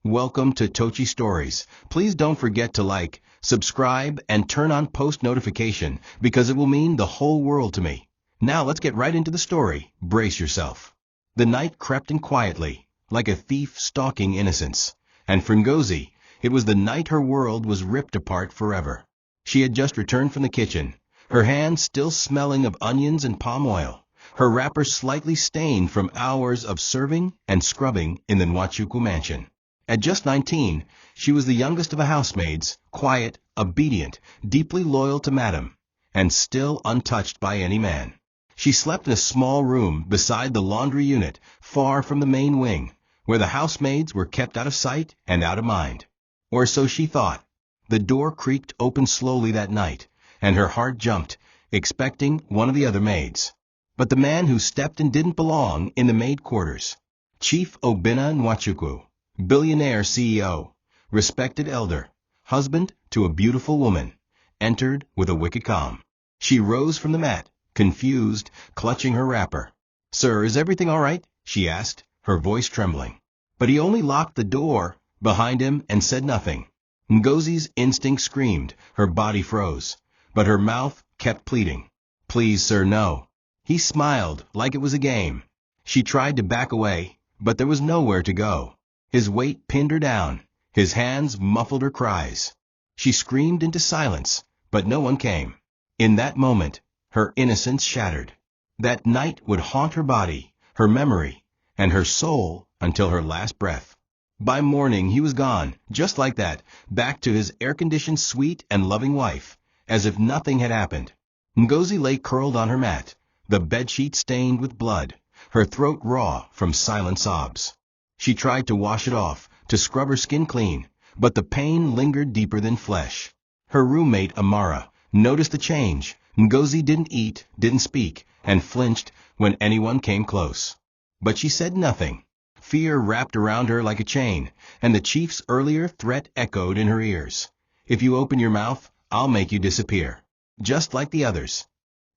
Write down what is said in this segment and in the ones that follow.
Welcome to TOCHI Stories. Please don't forget to like, subscribe, and turn on post notification because it will mean the whole world to me. Now let's get right into the story. Brace yourself. The night crept in quietly, like a thief stalking innocence. And for Ngozi, it was the night her world was ripped apart forever. She had just returned from the kitchen, her hands still smelling of onions and palm oil, her wrapper slightly stained from hours of serving and scrubbing in the Nwachukwu mansion. At just 19, she was the youngest of the housemaids, quiet, obedient, deeply loyal to Madam, and still untouched by any man. She slept in a small room beside the laundry unit, far from the main wing, where the housemaids were kept out of sight and out of mind. Or so she thought. The door creaked open slowly that night, and her heart jumped, expecting one of the other maids. But the man who stepped in didn't belong in the maid quarters. Chief Obinna Nwachukwu, billionaire CEO, respected elder, husband to a beautiful woman, entered with a wicked calm. She rose from the mat, confused, clutching her wrapper. "Sir, is everything all right?" she asked, her voice trembling. But he only locked the door behind him and said nothing. Ngozi's instinct screamed, her body froze, but her mouth kept pleading. "Please, sir, no." He smiled like it was a game. She tried to back away, but there was nowhere to go. His weight pinned her down. His hands muffled her cries. She screamed into silence, but no one came. In that moment, her innocence shattered. That night would haunt her body, her memory, and her soul until her last breath. By morning he was gone, just like that, back to his air-conditioned sweet and loving wife, as if nothing had happened. Ngozi lay curled on her mat, the bedsheet stained with blood, her throat raw from silent sobs. She tried to wash it off, to scrub her skin clean, but the pain lingered deeper than flesh. Her roommate, Amara, noticed the change. Ngozi didn't eat, didn't speak, and flinched when anyone came close. But she said nothing. Fear wrapped around her like a chain, and the chief's earlier threat echoed in her ears. "If you open your mouth, I'll make you disappear, just like the others."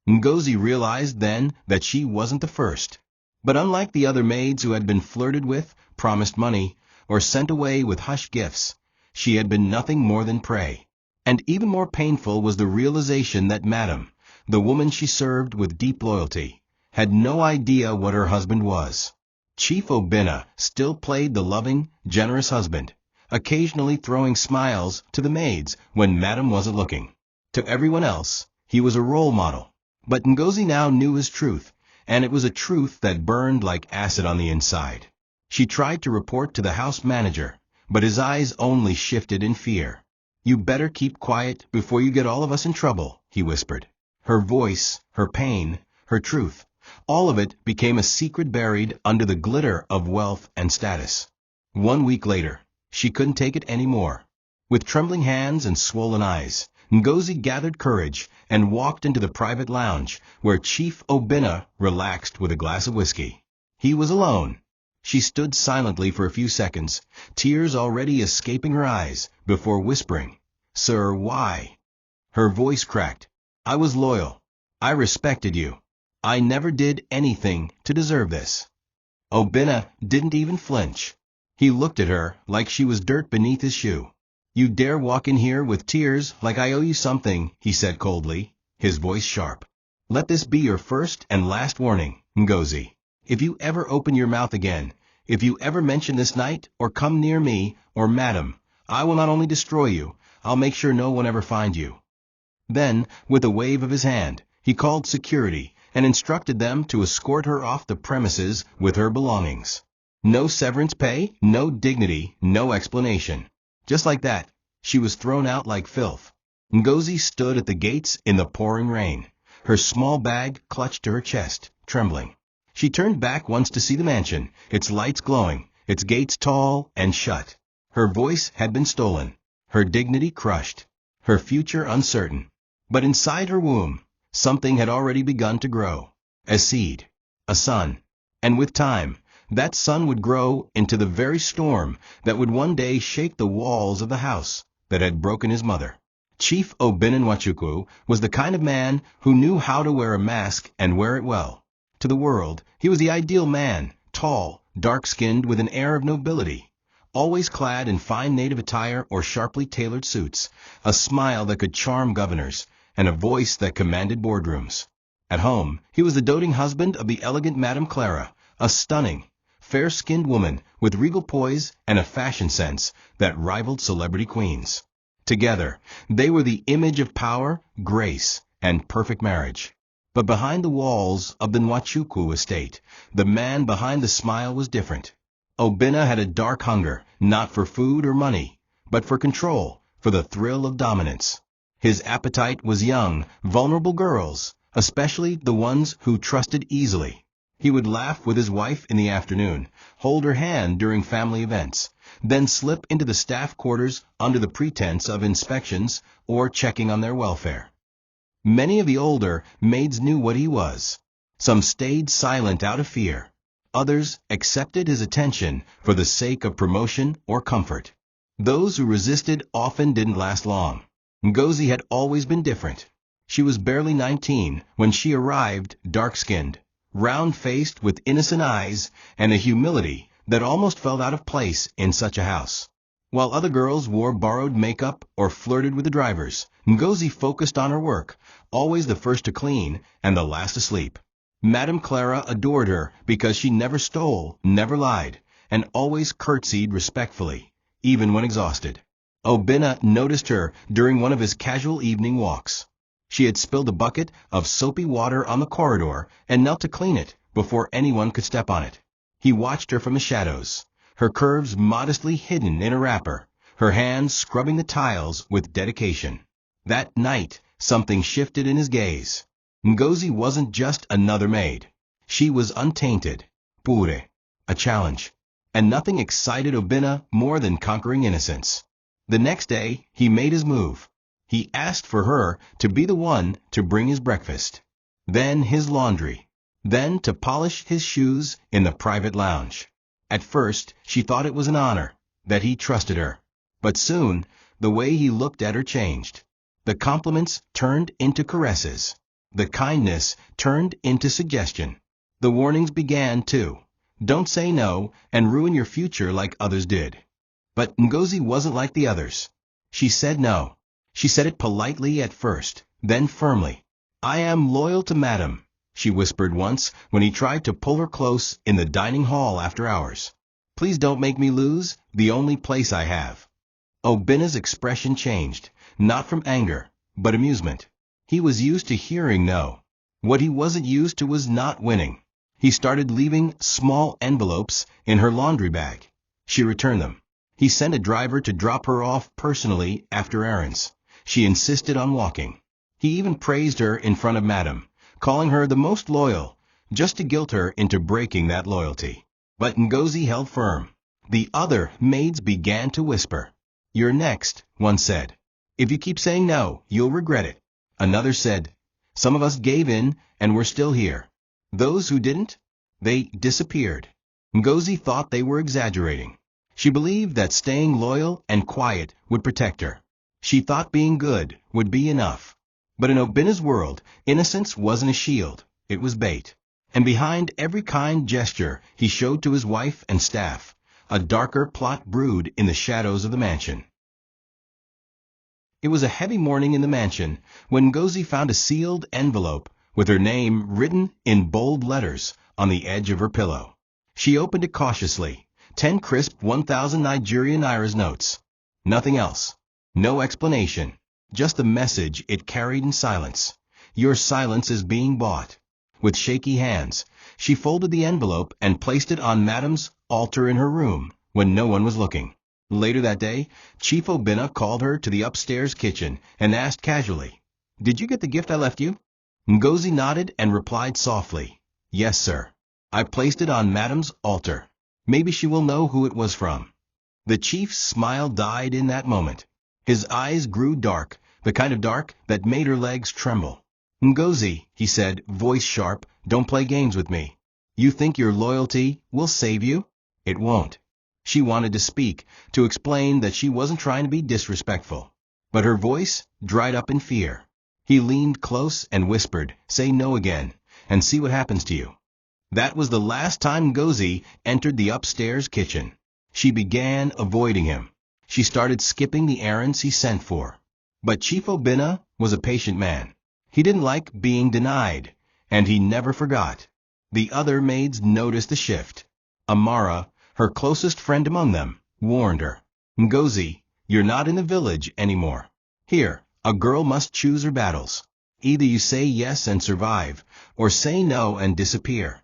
Ngozi realized then that she wasn't the first. But unlike the other maids who had been flirted with, promised money, or sent away with hush gifts, she had been nothing more than prey. And even more painful was the realization that Madam, the woman she served with deep loyalty, had no idea what her husband was. Chief Obinna still played the loving, generous husband, occasionally throwing smiles to the maids when Madam wasn't looking. To everyone else, he was a role model. But Ngozi now knew his truth, and it was a truth that burned like acid on the inside. She tried to report to the house manager, but his eyes only shifted in fear. "You better keep quiet before you get all of us in trouble," he whispered. Her voice, her pain, her truth, all of it became a secret buried under the glitter of wealth and status. 1 week later, she couldn't take it anymore. With trembling hands and swollen eyes, Ngozi gathered courage and walked into the private lounge where Chief Obinna relaxed with a glass of whiskey. He was alone. She stood silently for a few seconds, tears already escaping her eyes, before whispering, "Sir, why?" Her voice cracked. "I was loyal. I respected you. I never did anything to deserve this." Obinna didn't even flinch. He looked at her like she was dirt beneath his shoe. "You dare walk in here with tears like I owe you something," he said coldly, his voice sharp. "Let this be your first and last warning, Ngozi. If you ever open your mouth again, if you ever mention this night or come near me or Madam, I will not only destroy you, I'll make sure no one ever find you." Then, with a wave of his hand, he called security and instructed them to escort her off the premises with her belongings. No severance pay, no dignity, no explanation. Just like that, she was thrown out like filth. Ngozi stood at the gates in the pouring rain, her small bag clutched to her chest, trembling. She turned back once to see the mansion, its lights glowing, its gates tall and shut. Her voice had been stolen, her dignity crushed, her future uncertain. But inside her womb, something had already begun to grow. A seed, a son. And with time, that son would grow into the very storm that would one day shake the walls of the house that had broken his mother. Chief Obinna Nwachukwu was the kind of man who knew how to wear a mask and wear it well. To the world, he was the ideal man, tall, dark-skinned with an air of nobility. always clad in fine native attire or sharply tailored suits, a smile that could charm governors, and a voice that commanded boardrooms. At home, he was the doting husband of the elegant Madame Clara, a stunning, fair-skinned woman with regal poise and a fashion sense that rivaled celebrity queens. Together, they were the image of power, grace, and perfect marriage. But behind the walls of the Nwachukwu estate, the man behind the smile was different. Obinna had a dark hunger, not for food or money, but for control, for the thrill of dominance. His appetite was young, vulnerable girls, especially the ones who trusted easily. He would laugh with his wife in the afternoon, hold her hand during family events, then slip into the staff quarters under the pretense of inspections or checking on their welfare. Many of the older maids knew what he was. Some stayed silent out of fear. Others accepted his attention for the sake of promotion or comfort. Those who resisted often didn't last long. Ngozi had always been different. She was barely 19 when she arrived, dark-skinned, round-faced with innocent eyes and a humility that almost felt out of place in such a house. While other girls wore borrowed makeup or flirted with the drivers, Ngozi focused on her work, always the first to clean and the last to sleep. Madame Clara adored her because she never stole, never lied, and always curtsied respectfully, even when exhausted. Obinna noticed her during one of his casual evening walks. She had spilled a bucket of soapy water on the corridor and knelt to clean it before anyone could step on it. He watched her from the shadows, her curves modestly hidden in a wrapper, her hands scrubbing the tiles with dedication. That night, something shifted in his gaze. Ngozi wasn't just another maid. She was untainted, pure, a challenge. And nothing excited Obinna more than conquering innocence. The next day, he made his move. He asked for her to be the one to bring his breakfast, then his laundry, then to polish his shoes in the private lounge. At first, she thought it was an honor, that he trusted her. But soon, the way he looked at her changed. The compliments turned into caresses. The kindness turned into suggestion. The warnings began, too. Don't say no and ruin your future like others did. But Ngozi wasn't like the others. She said no. She said it politely at first, then firmly. "I am loyal to Madam," she whispered once when he tried to pull her close in the dining hall after hours. "Please don't make me lose the only place I have." Obinna's expression changed, not from anger, but amusement. He was used to hearing no. What he wasn't used to was not winning. He started leaving small envelopes in her laundry bag. She returned them. He sent a driver to drop her off personally after errands. She insisted on walking. He even praised her in front of Madam, calling her the most loyal, just to guilt her into breaking that loyalty. But Ngozi held firm. The other maids began to whisper. "You're next," one said. "If you keep saying no, you'll regret it." Another said, "Some of us gave in and we're still here." Those who didn't, they disappeared. Ngozi thought they were exaggerating. She believed that staying loyal and quiet would protect her. She thought being good would be enough. But in Obinna's world, innocence wasn't a shield, it was bait. And behind every kind gesture he showed to his wife and staff, a darker plot brewed in the shadows of the mansion. It was a heavy morning in the mansion when Ngozi found a sealed envelope with her name written in bold letters on the edge of her pillow. She opened it cautiously. 10 crisp 1,000 Nigerian Naira's notes. Nothing else. No explanation. Just the message it carried in silence. "Your silence is being bought." With shaky hands, she folded the envelope and placed it on Madam's altar in her room when no one was looking. Later that day, Chief Obinna called her to the upstairs kitchen and asked casually, "Did you get the gift I left you?" Ngozi nodded and replied softly, "Yes, sir. I placed it on Madam's altar. Maybe she will know who it was from." The chief's smile died in that moment. His eyes grew dark, the kind of dark that made her legs tremble. "Ngozi," he said, voice sharp, "don't play games with me. You think your loyalty will save you? It won't." She wanted to speak, to explain that she wasn't trying to be disrespectful. But her voice dried up in fear. He leaned close and whispered, "Say no again, and see what happens to you." That was the last time Ngozi entered the upstairs kitchen. She began avoiding him. She started skipping the errands he sent for. But Chief Obinna was a patient man. He didn't like being denied, and he never forgot. The other maids noticed the shift. Amara, her closest friend among them, warned her. Ngozi, you're not in the village anymore. Here, a girl must choose her battles. Either you say yes and survive, or say no and disappear.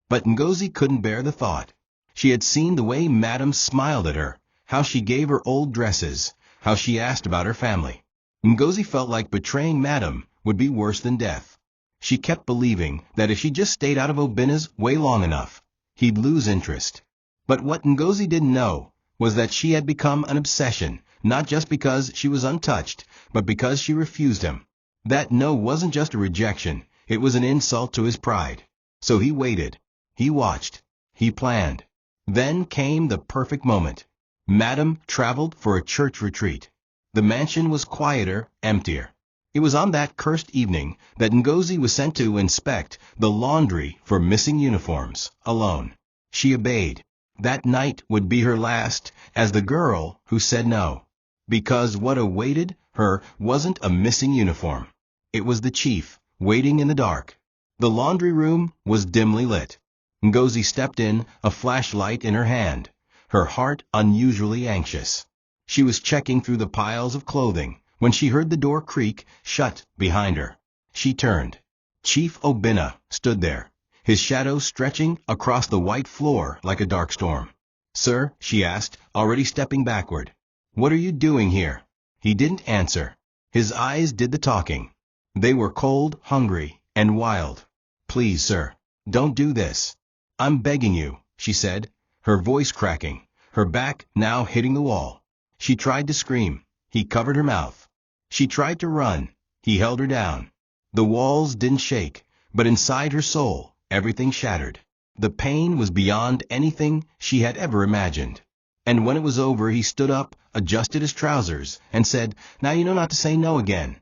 But Ngozi couldn't bear the thought. She had seen the way Madame smiled at her, how she gave her old dresses, how she asked about her family. Ngozi felt like betraying Madame would be worse than death. She kept believing that if she just stayed out of Obinna's way long enough, he'd lose interest. But what Ngozi didn't know was that she had become an obsession, not just because she was untouched, but because she refused him. That no wasn't just a rejection, it was an insult to his pride. So he waited. He watched. He planned. Then came the perfect moment. Madame traveled for a church retreat. The mansion was quieter, emptier. It was on that cursed evening that Ngozi was sent to inspect the laundry for missing uniforms, alone. She obeyed. That night would be her last as the girl who said no. Because what awaited her wasn't a missing uniform. It was the chief, waiting in the dark. The laundry room was dimly lit. Ngozi stepped in, a flashlight in her hand, her heart unusually anxious. She was checking through the piles of clothing when she heard the door creak shut behind her. She turned. Chief Obinna stood there, his shadow stretching across the white floor like a dark storm. "Sir," she asked, already stepping backward. "What are you doing here?" He didn't answer. His eyes did the talking. They were cold, hungry, and wild. "Please, sir, don't do this. I'm begging you," she said, her voice cracking, her back now hitting the wall. She tried to scream. He covered her mouth. She tried to run. He held her down. The walls didn't shake, but inside her soul, everything shattered. The pain was beyond anything she had ever imagined. And when it was over, he stood up, adjusted his trousers, and said, "Now you know not to say no again."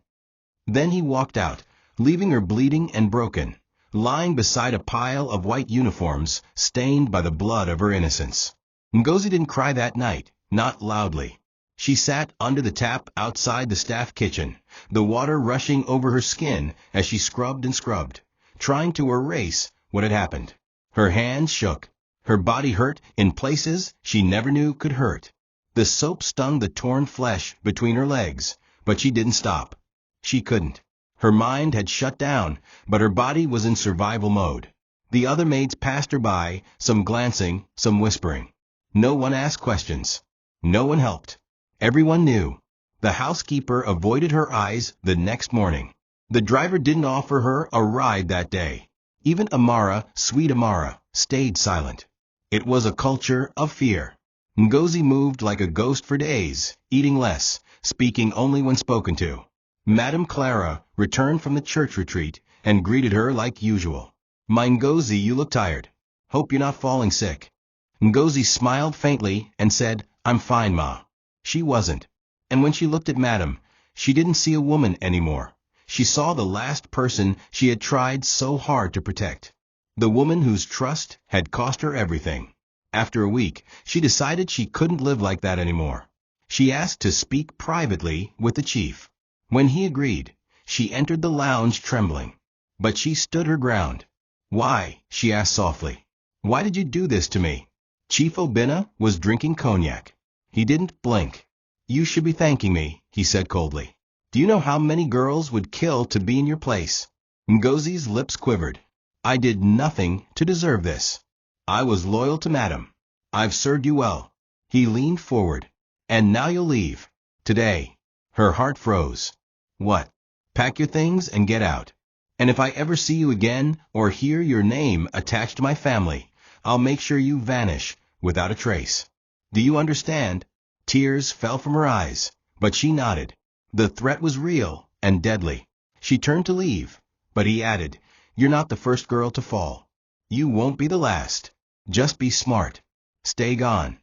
Then he walked out, leaving her bleeding and broken, lying beside a pile of white uniforms stained by the blood of her innocence. Ngozi didn't cry that night, not loudly. She sat under the tap outside the staff kitchen, the water rushing over her skin as she scrubbed and scrubbed, trying to erase what had happened. Her hands shook. Her body hurt in places she never knew could hurt. The soap stung the torn flesh between her legs, but she didn't stop. She couldn't. Her mind had shut down, but her body was in survival mode. The other maids passed her by, some glancing, some whispering. No one asked questions. No one helped. Everyone knew. The housekeeper avoided her eyes the next morning. The driver didn't offer her a ride that day. Even Amara, sweet Amara, stayed silent. It was a culture of fear. Ngozi moved like a ghost for days, eating less, speaking only when spoken to. Madame Clara returned from the church retreat and greeted her like usual. "My Ngozi, you look tired. Hope you're not falling sick." Ngozi smiled faintly and said, "I'm fine, Ma." She wasn't. And when she looked at Madame, she didn't see a woman anymore. She saw the last person she had tried so hard to protect. The woman whose trust had cost her everything. After a week, she decided she couldn't live like that anymore. She asked to speak privately with the chief. When he agreed, she entered the lounge trembling. But she stood her ground. "Why?" she asked softly. "Why did you do this to me?" Chief Obinna was drinking cognac. He didn't blink. "You should be thanking me," he said coldly. "Do you know how many girls would kill to be in your place?" Ngozi's lips quivered. "I did nothing to deserve this. I was loyal to Madame. I've served you well." He leaned forward. "And now you'll leave. Today." Her heart froze. "What?" "Pack your things and get out. And if I ever see you again or hear your name attached to my family, I'll make sure you vanish without a trace. Do you understand?" Tears fell from her eyes, but she nodded. The threat was real and deadly. She turned to leave, but he added, "You're not the first girl to fall. You won't be the last. Just be smart. Stay gone."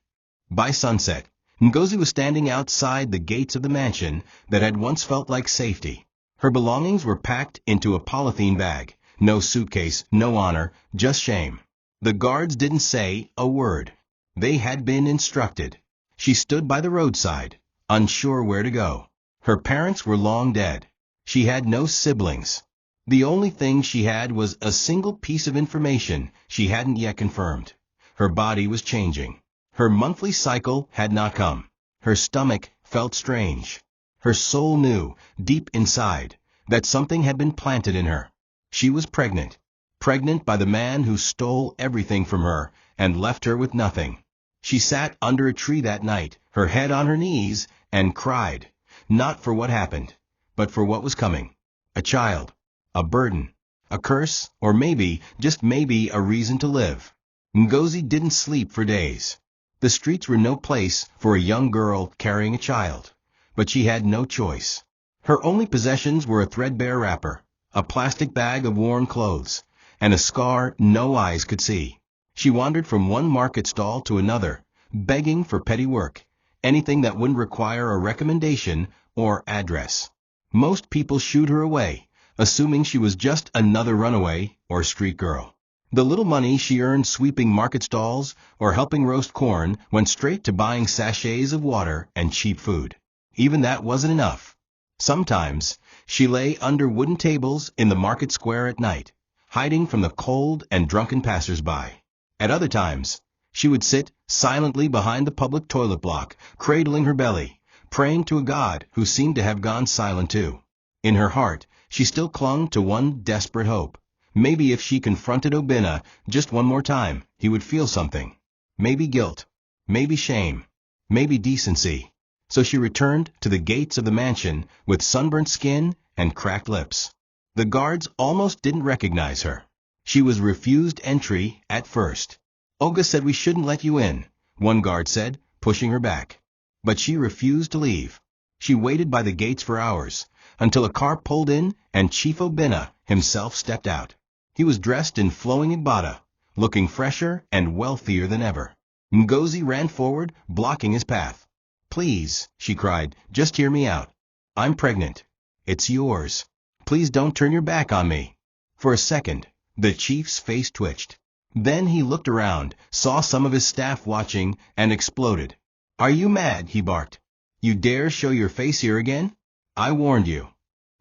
By sunset, Ngozi was standing outside the gates of the mansion that had once felt like safety. Her belongings were packed into a polythene bag. No suitcase, no honor, just shame. The guards didn't say a word. They had been instructed. She stood by the roadside, unsure where to go. Her parents were long dead. She had no siblings. The only thing she had was a single piece of information she hadn't yet confirmed. Her body was changing. Her monthly cycle had not come. Her stomach felt strange. Her soul knew, deep inside, that something had been planted in her. She was pregnant. Pregnant by the man who stole everything from her and left her with nothing. She sat under a tree that night, her head on her knees, and cried, not for what happened, but for what was coming. A child, a burden, a curse, or maybe, just maybe, a reason to live. Ngozi didn't sleep for days. The streets were no place for a young girl carrying a child, but she had no choice. Her only possessions were a threadbare wrapper, a plastic bag of worn clothes, and a scar no eyes could see. She wandered from one market stall to another, begging for petty work, anything that wouldn't require a recommendation or address. Most people shooed her away, assuming she was just another runaway or street girl. The little money she earned sweeping market stalls or helping roast corn went straight to buying sachets of water and cheap food. Even that wasn't enough. Sometimes, she lay under wooden tables in the market square at night, hiding from the cold and drunken passers-by. At other times, she would sit silently behind the public toilet block, cradling her belly, praying to a God who seemed to have gone silent too. In her heart, she still clung to one desperate hope. Maybe if she confronted Obinna just one more time, he would feel something. Maybe guilt. Maybe shame. Maybe decency. So she returned to the gates of the mansion with sunburnt skin and cracked lips. The guards almost didn't recognize her. She was refused entry at first. Olga said we shouldn't let you in, one guard said, pushing her back. But she refused to leave. She waited by the gates for hours, until a car pulled in and Chief Obinna himself stepped out. He was dressed in flowing igbata, looking fresher and wealthier than ever. Ngozi ran forward, blocking his path. Please, she cried, just hear me out. I'm pregnant. It's yours. Please don't turn your back on me. For a second, the chief's face twitched. Then he looked around, saw some of his staff watching, and exploded. Are you mad? He barked. You dare show your face here again? I warned you.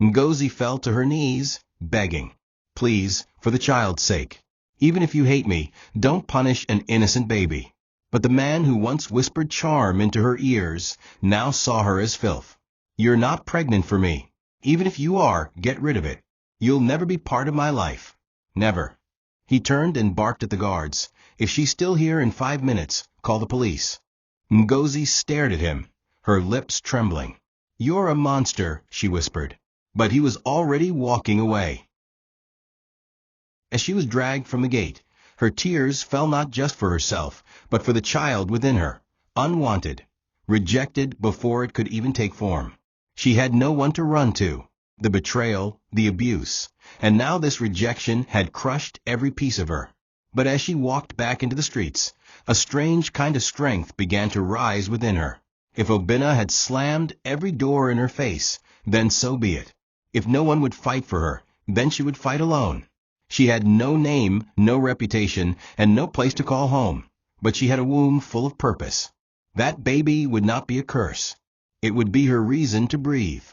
Ngozi fell to her knees, begging. Please, for the child's sake. Even if you hate me, don't punish an innocent baby. But the man who once whispered charm into her ears now saw her as filth. You're not pregnant for me. Even if you are, get rid of it. You'll never be part of my life. Never. He turned and barked at the guards. If she's still here in 5 minutes, call the police. Ngozi stared at him, her lips trembling. You're a monster, she whispered. But he was already walking away. As she was dragged from the gate, her tears fell not just for herself, but for the child within her, unwanted, rejected before it could even take form. She had no one to run to. The betrayal, the abuse, and now this rejection had crushed every piece of her. But as she walked back into the streets, a strange kind of strength began to rise within her. If Obinna had slammed every door in her face, then so be it. If no one would fight for her, then she would fight alone. She had no name, no reputation, and no place to call home, but she had a womb full of purpose. That baby would not be a curse. It would be her reason to breathe,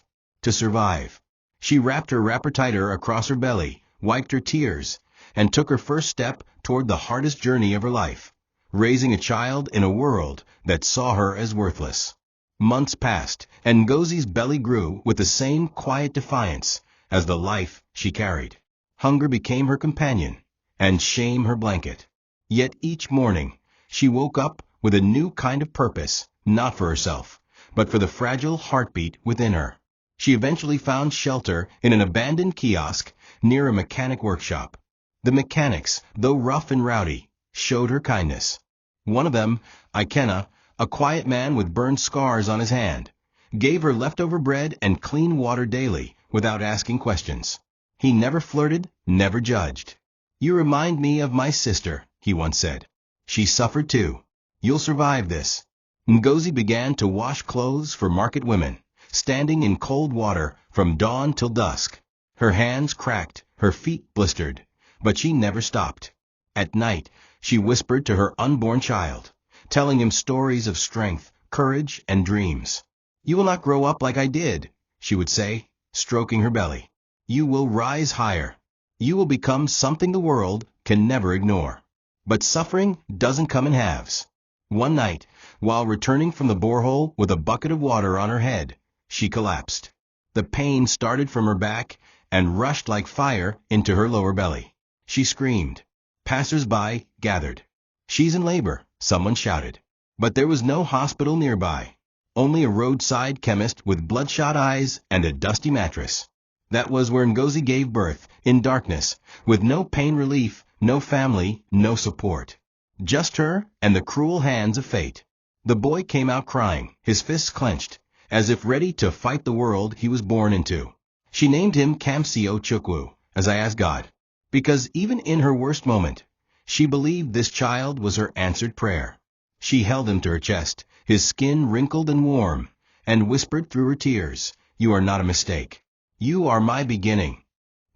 to survive. She wrapped her wrapper tighter across her belly, wiped her tears, and took her first step toward the hardest journey of her life, raising a child in a world that saw her as worthless. Months passed, and Ngozi's belly grew with the same quiet defiance as the life she carried. Hunger became her companion, and shame her blanket. Yet each morning, she woke up with a new kind of purpose, not for herself, but for the fragile heartbeat within her. She eventually found shelter in an abandoned kiosk near a mechanic workshop. The mechanics, though rough and rowdy, showed her kindness. One of them, Nkunu, a quiet man with burned scars on his hand, gave her leftover bread and clean water daily without asking questions. He never flirted, never judged. You remind me of my sister, he once said. She suffered too. You'll survive this. Ngozi began to wash clothes for market women, standing in cold water from dawn till dusk. Her hands cracked, her feet blistered, but she never stopped. At night, she whispered to her unborn child, telling him stories of strength, courage, and dreams. "You will not grow up like I did," she would say, stroking her belly. "You will rise higher. You will become something the world can never ignore." But suffering doesn't come in halves. One night, while returning from the borehole with a bucket of water on her head, she collapsed. The pain started from her back and rushed like fire into her lower belly. She screamed. Passers-by gathered. "She's in labor," someone shouted. But there was no hospital nearby. Only a roadside chemist with bloodshot eyes and a dusty mattress. That was where Ngozi gave birth, in darkness, with no pain relief, no family, no support. Just her and the cruel hands of fate. The boy came out crying, his fists clenched, as if ready to fight the world he was born into. She named him Kamsi Ochukwu, as I asked God, because even in her worst moment, she believed this child was her answered prayer. She held him to her chest, his skin wrinkled and warm, and whispered through her tears, "You are not a mistake. You are my beginning."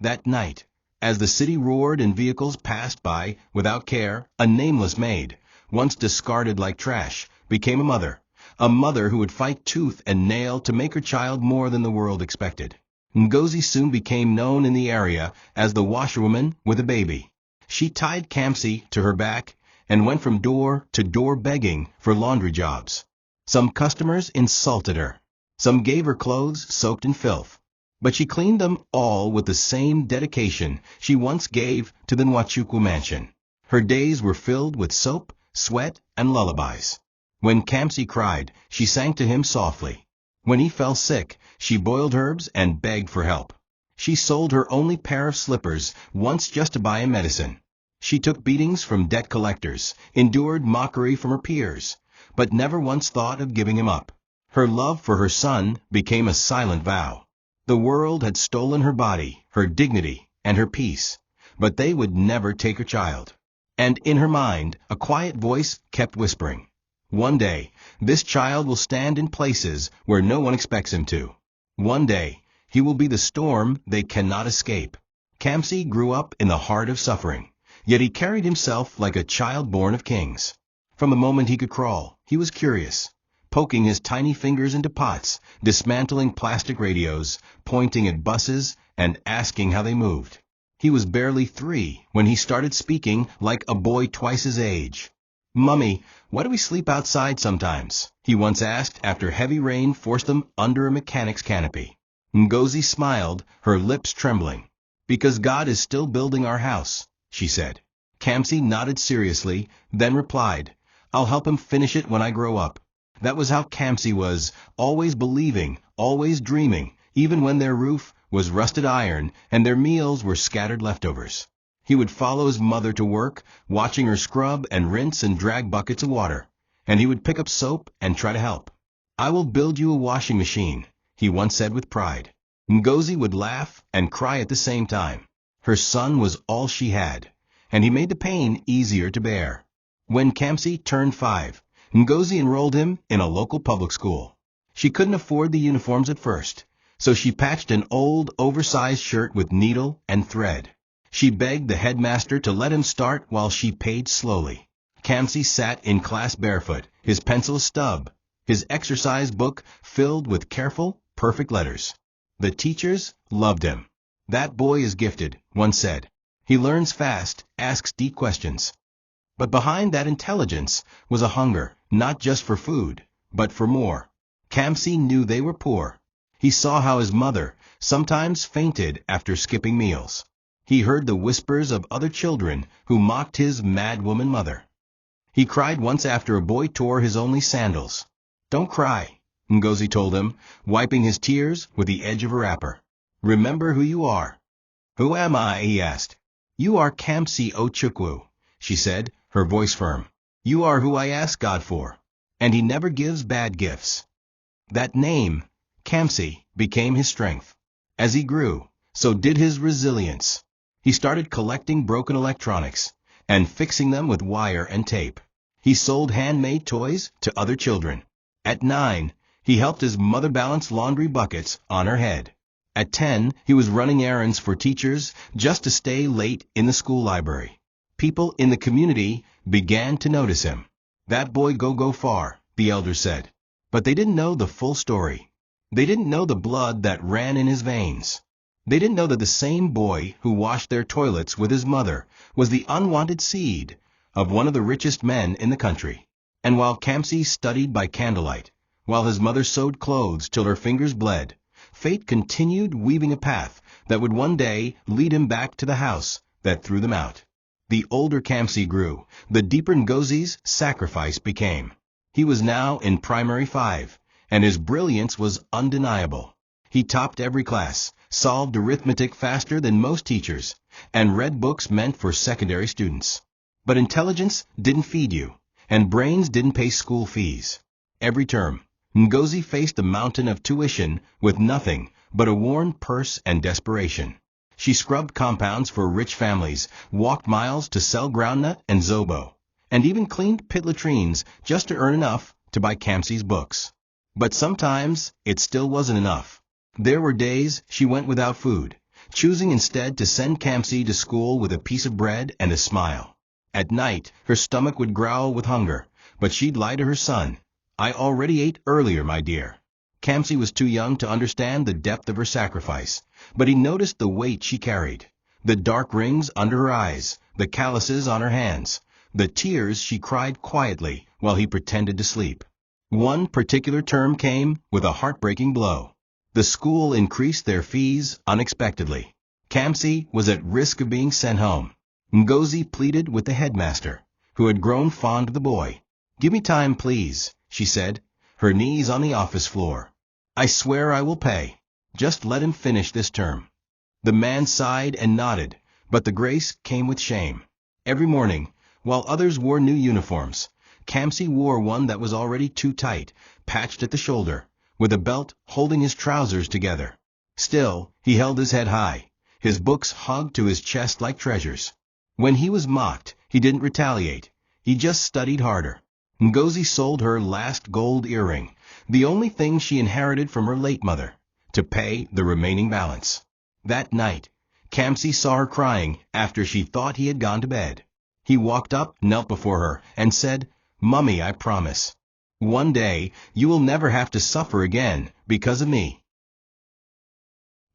That night, as the city roared and vehicles passed by without care, a nameless maid, once discarded like trash, became a mother who would fight tooth and nail to make her child more than the world expected. Ngozi soon became known in the area as the washerwoman with a baby. She tied Kamsi to her back and went from door to door begging for laundry jobs. Some customers insulted her. Some gave her clothes soaked in filth. But she cleaned them all with the same dedication she once gave to the Nwachukwu mansion. Her days were filled with soap, sweat, and lullabies. When Kamsi cried, she sang to him softly. When he fell sick, she boiled herbs and begged for help. She sold her only pair of slippers once just to buy him medicine. She took beatings from debt collectors, endured mockery from her peers, but never once thought of giving him up. Her love for her son became a silent vow. The world had stolen her body, her dignity, and her peace, but they would never take her child. And in her mind, a quiet voice kept whispering, "One day, this child will stand in places where no one expects him to. One day, he will be the storm they cannot escape." Kamsi grew up in the heart of suffering, yet he carried himself like a child born of kings. From the moment he could crawl, he was curious, poking his tiny fingers into pots, dismantling plastic radios, pointing at buses, and asking how they moved. He was barely 3 when he started speaking like a boy twice his age. "Mummy, why do we sleep outside sometimes?" he once asked after heavy rain forced them under a mechanic's canopy. Ngozi smiled, her lips trembling. "Because God is still building our house," she said. Kamsi nodded seriously, then replied, "I'll help him finish it when I grow up." That was how Kamsi was, always believing, always dreaming, even when their roof was rusted iron and their meals were scattered leftovers. He would follow his mother to work, watching her scrub and rinse and drag buckets of water, and he would pick up soap and try to help. "I will build you a washing machine," he once said with pride. Ngozi would laugh and cry at the same time. Her son was all she had, and he made the pain easier to bear. When Kamsi turned 5, Ngozi enrolled him in a local public school. She couldn't afford the uniforms at first, so she patched an old, oversized shirt with needle and thread. She begged the headmaster to let him start while she paid slowly. Kamsi sat in class barefoot, his pencil stub, his exercise book filled with careful, perfect letters. The teachers loved him. "That boy is gifted," one said. "He learns fast, asks deep questions." But behind that intelligence was a hunger, not just for food, but for more. Kamsi knew they were poor. He saw how his mother sometimes fainted after skipping meals. He heard the whispers of other children who mocked his madwoman mother. He cried once after a boy tore his only sandals. "Don't cry," Ngozi told him, wiping his tears with the edge of her wrapper. "Remember who you are." "Who am I?" he asked. "You are Kamsi Ochukwu," she said, her voice firm. "You are who I ask God for, and He never gives bad gifts." That name, Kamsi, became his strength. As he grew, so did his resilience. He started collecting broken electronics and fixing them with wire and tape. He sold handmade toys to other children. At 9, he helped his mother balance laundry buckets on her head. At 10, he was running errands for teachers just to stay late in the school library. People in the community began to notice him. That boy go far, the elders said. But they didn't know the full story. They didn't know the blood that ran in his veins. They didn't know that the same boy who washed their toilets with his mother was the unwanted seed of one of the richest men in the country. And while Kamsi studied by candlelight, while his mother sewed clothes till her fingers bled, fate continued weaving a path that would one day lead him back to the house that threw them out. The older Kamsi grew, the deeper Ngozi's sacrifice became. He was now in primary 5, and his brilliance was undeniable. He topped every class, solved arithmetic faster than most teachers, and read books meant for secondary students. But intelligence didn't feed you, and brains didn't pay school fees. Every term, Ngozi faced a mountain of tuition with nothing but a worn purse and desperation. She scrubbed compounds for rich families, walked miles to sell groundnut and zobo, and even cleaned pit latrines just to earn enough to buy Kamsi's books. But sometimes it still wasn't enough. There were days she went without food, choosing instead to send Kamsi to school with a piece of bread and a smile. At night, her stomach would growl with hunger, but she'd lie to her son. "I already ate earlier, my dear." Kamsi was too young to understand the depth of her sacrifice, but he noticed the weight she carried, the dark rings under her eyes, the calluses on her hands, the tears she cried quietly while he pretended to sleep. One particular term came with a heartbreaking blow. The school increased their fees unexpectedly. Kamsi was at risk of being sent home. Ngozi pleaded with the headmaster, who had grown fond of the boy. "Give me time, please," she said, her knees on the office floor. "I swear I will pay. Just let him finish this term." The man sighed and nodded, but the grace came with shame. Every morning, while others wore new uniforms, Kamsi wore one that was already too tight, patched at the shoulder, with a belt holding his trousers together. Still, he held his head high, his books hugged to his chest like treasures. When he was mocked, he didn't retaliate. He just studied harder. Ngozi sold her last gold earring, the only thing she inherited from her late mother, to pay the remaining balance. That night, Kamsi saw her crying after she thought he had gone to bed. He walked up, knelt before her, and said, "Mummy, I promise. One day, you will never have to suffer again because of me."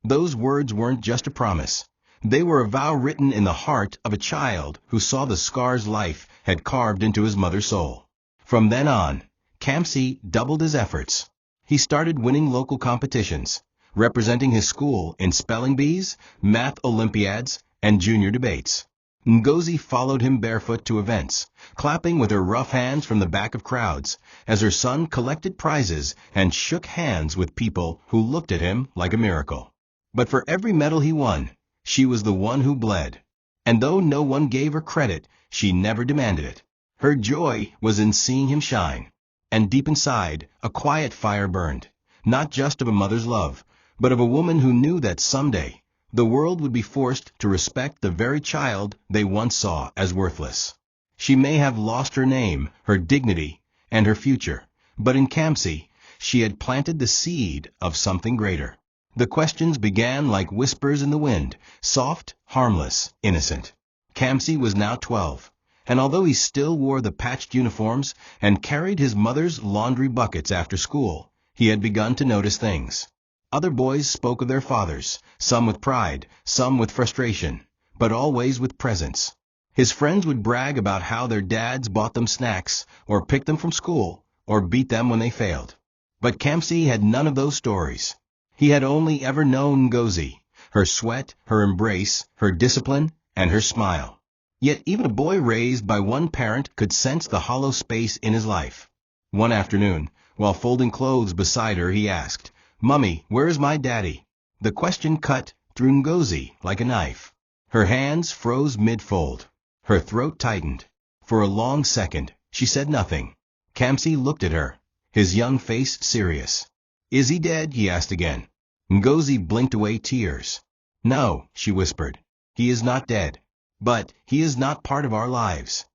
Those words weren't just a promise. They were a vow written in the heart of a child who saw the scars life had carved into his mother's soul. From then on, Kamsi doubled his efforts. He started winning local competitions, representing his school in spelling bees, math olympiads, and junior debates. Ngozi followed him barefoot to events, clapping with her rough hands from the back of crowds, as her son collected prizes and shook hands with people who looked at him like a miracle. But for every medal he won, she was the one who bled. And though no one gave her credit, she never demanded it. Her joy was in seeing him shine. And deep inside, a quiet fire burned, not just of a mother's love, but of a woman who knew that someday the world would be forced to respect the very child they once saw as worthless. She may have lost her name, her dignity, and her future, but in Kamsi, she had planted the seed of something greater. The questions began like whispers in the wind, soft, harmless, innocent. Kamsi was now 12, and although he still wore the patched uniforms and carried his mother's laundry buckets after school, he had begun to notice things. Other boys spoke of their fathers, some with pride, some with frustration, but always with presence. His friends would brag about how their dads bought them snacks, or picked them from school, or beat them when they failed. But Kamsi had none of those stories. He had only ever known Ngozi, her sweat, her embrace, her discipline, and her smile. Yet even a boy raised by one parent could sense the hollow space in his life. One afternoon, while folding clothes beside her, he asked, "Mummy, where is my daddy?" The question cut through Ngozi like a knife. Her hands froze mid-fold. Her throat tightened. For a long second, she said nothing. Kamsi looked at her, his young face serious. "Is he dead?" he asked again. Ngozi blinked away tears. "No," she whispered. "He is not dead. But he is not part of our lives."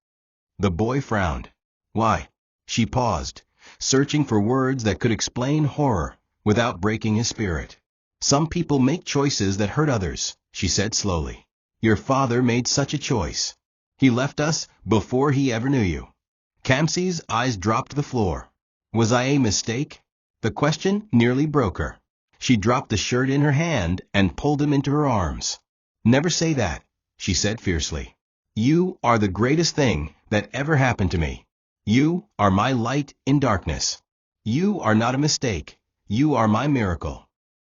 The boy frowned. "Why?" She paused, searching for words that could explain horror without breaking his spirit. "Some people make choices that hurt others," she said slowly. "Your father made such a choice. He left us before he ever knew you." Kamsi's eyes dropped to the floor. Was I a mistake? The question nearly broke her. She dropped the shirt in her hand and pulled him into her arms. Never say that, she said fiercely. You are the greatest thing that ever happened to me. You are my light in darkness. You are not a mistake. You are my miracle.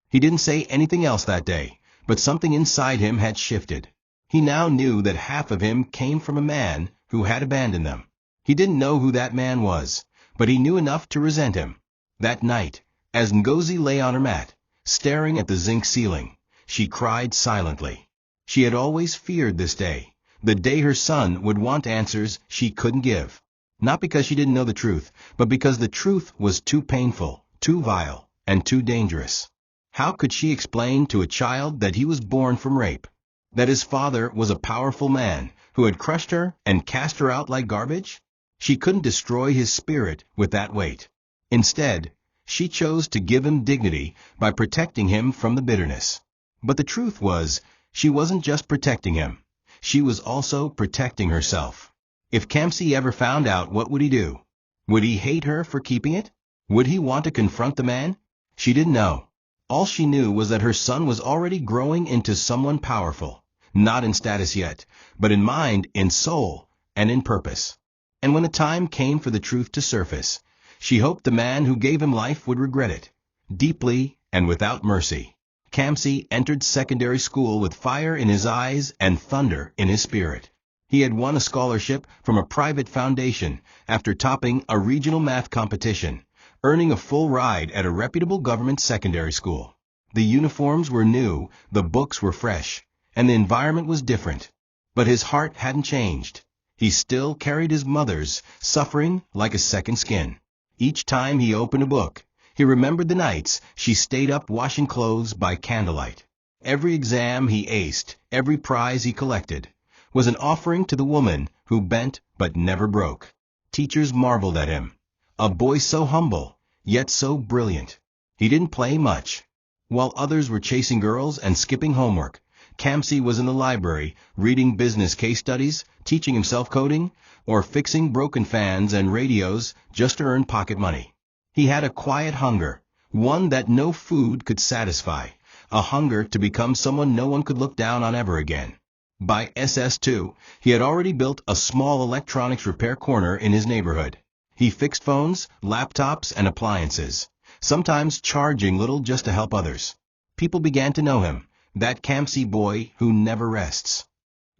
He didn't say anything else that day, but something inside him had shifted. He now knew that half of him came from a man who had abandoned them. He didn't know who that man was, but he knew enough to resent him. That night, as Ngozi lay on her mat, staring at the zinc ceiling, she cried silently. She had always feared this day, the day her son would want answers she couldn't give. Not because she didn't know the truth, but because the truth was too painful, too vile, and too dangerous. How could she explain to a child that he was born from rape? That his father was a powerful man who had crushed her and cast her out like garbage? She couldn't destroy his spirit with that weight. Instead, she chose to give him dignity by protecting him from the bitterness. But the truth was, she wasn't just protecting him. She was also protecting herself. If Kamsi ever found out, what would he do? Would he hate her for keeping it? Would he want to confront the man? She didn't know. All she knew was that her son was already growing into someone powerful, not in status yet, but in mind, in soul, and in purpose. And when the time came for the truth to surface, she hoped the man who gave him life would regret it, deeply and without mercy. Kamsi entered secondary school with fire in his eyes and thunder in his spirit. He had won a scholarship from a private foundation after topping a regional math competition, earning a full ride at a reputable government secondary school. The uniforms were new, the books were fresh, and the environment was different. But his heart hadn't changed. He still carried his mother's suffering like a second skin. Each time he opened a book, he remembered the nights she stayed up washing clothes by candlelight. Every exam he aced, every prize he collected, was an offering to the woman who bent but never broke. Teachers marveled at him. A boy so humble, yet so brilliant. He didn't play much. While others were chasing girls and skipping homework, Kamsi was in the library, reading business case studies, teaching himself coding, or fixing broken fans and radios just to earn pocket money. He had a quiet hunger, one that no food could satisfy, a hunger to become someone no one could look down on ever again. By SS2, he had already built a small electronics repair corner in his neighborhood. He fixed phones, laptops, and appliances, sometimes charging little just to help others. People began to know him, that Kamsi boy who never rests.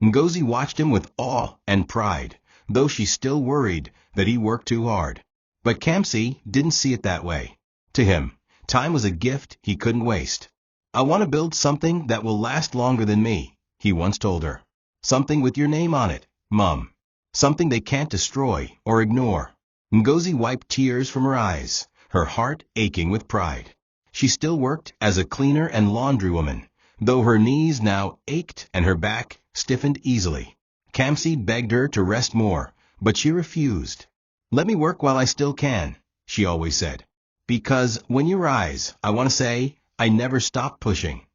Ngozi watched him with awe and pride, though she still worried that he worked too hard. But Kamsi didn't see it that way. To him, time was a gift he couldn't waste. I want to build something that will last longer than me, he once told her. Something with your name on it, Mum. Something they can't destroy or ignore. Ngozi wiped tears from her eyes, her heart aching with pride. She still worked as a cleaner and laundrywoman, though her knees now ached and her back stiffened easily. Kamsi begged her to rest more, but she refused. Let me work while I still can, she always said. Because when you rise, I want to say, I never stopped pushing.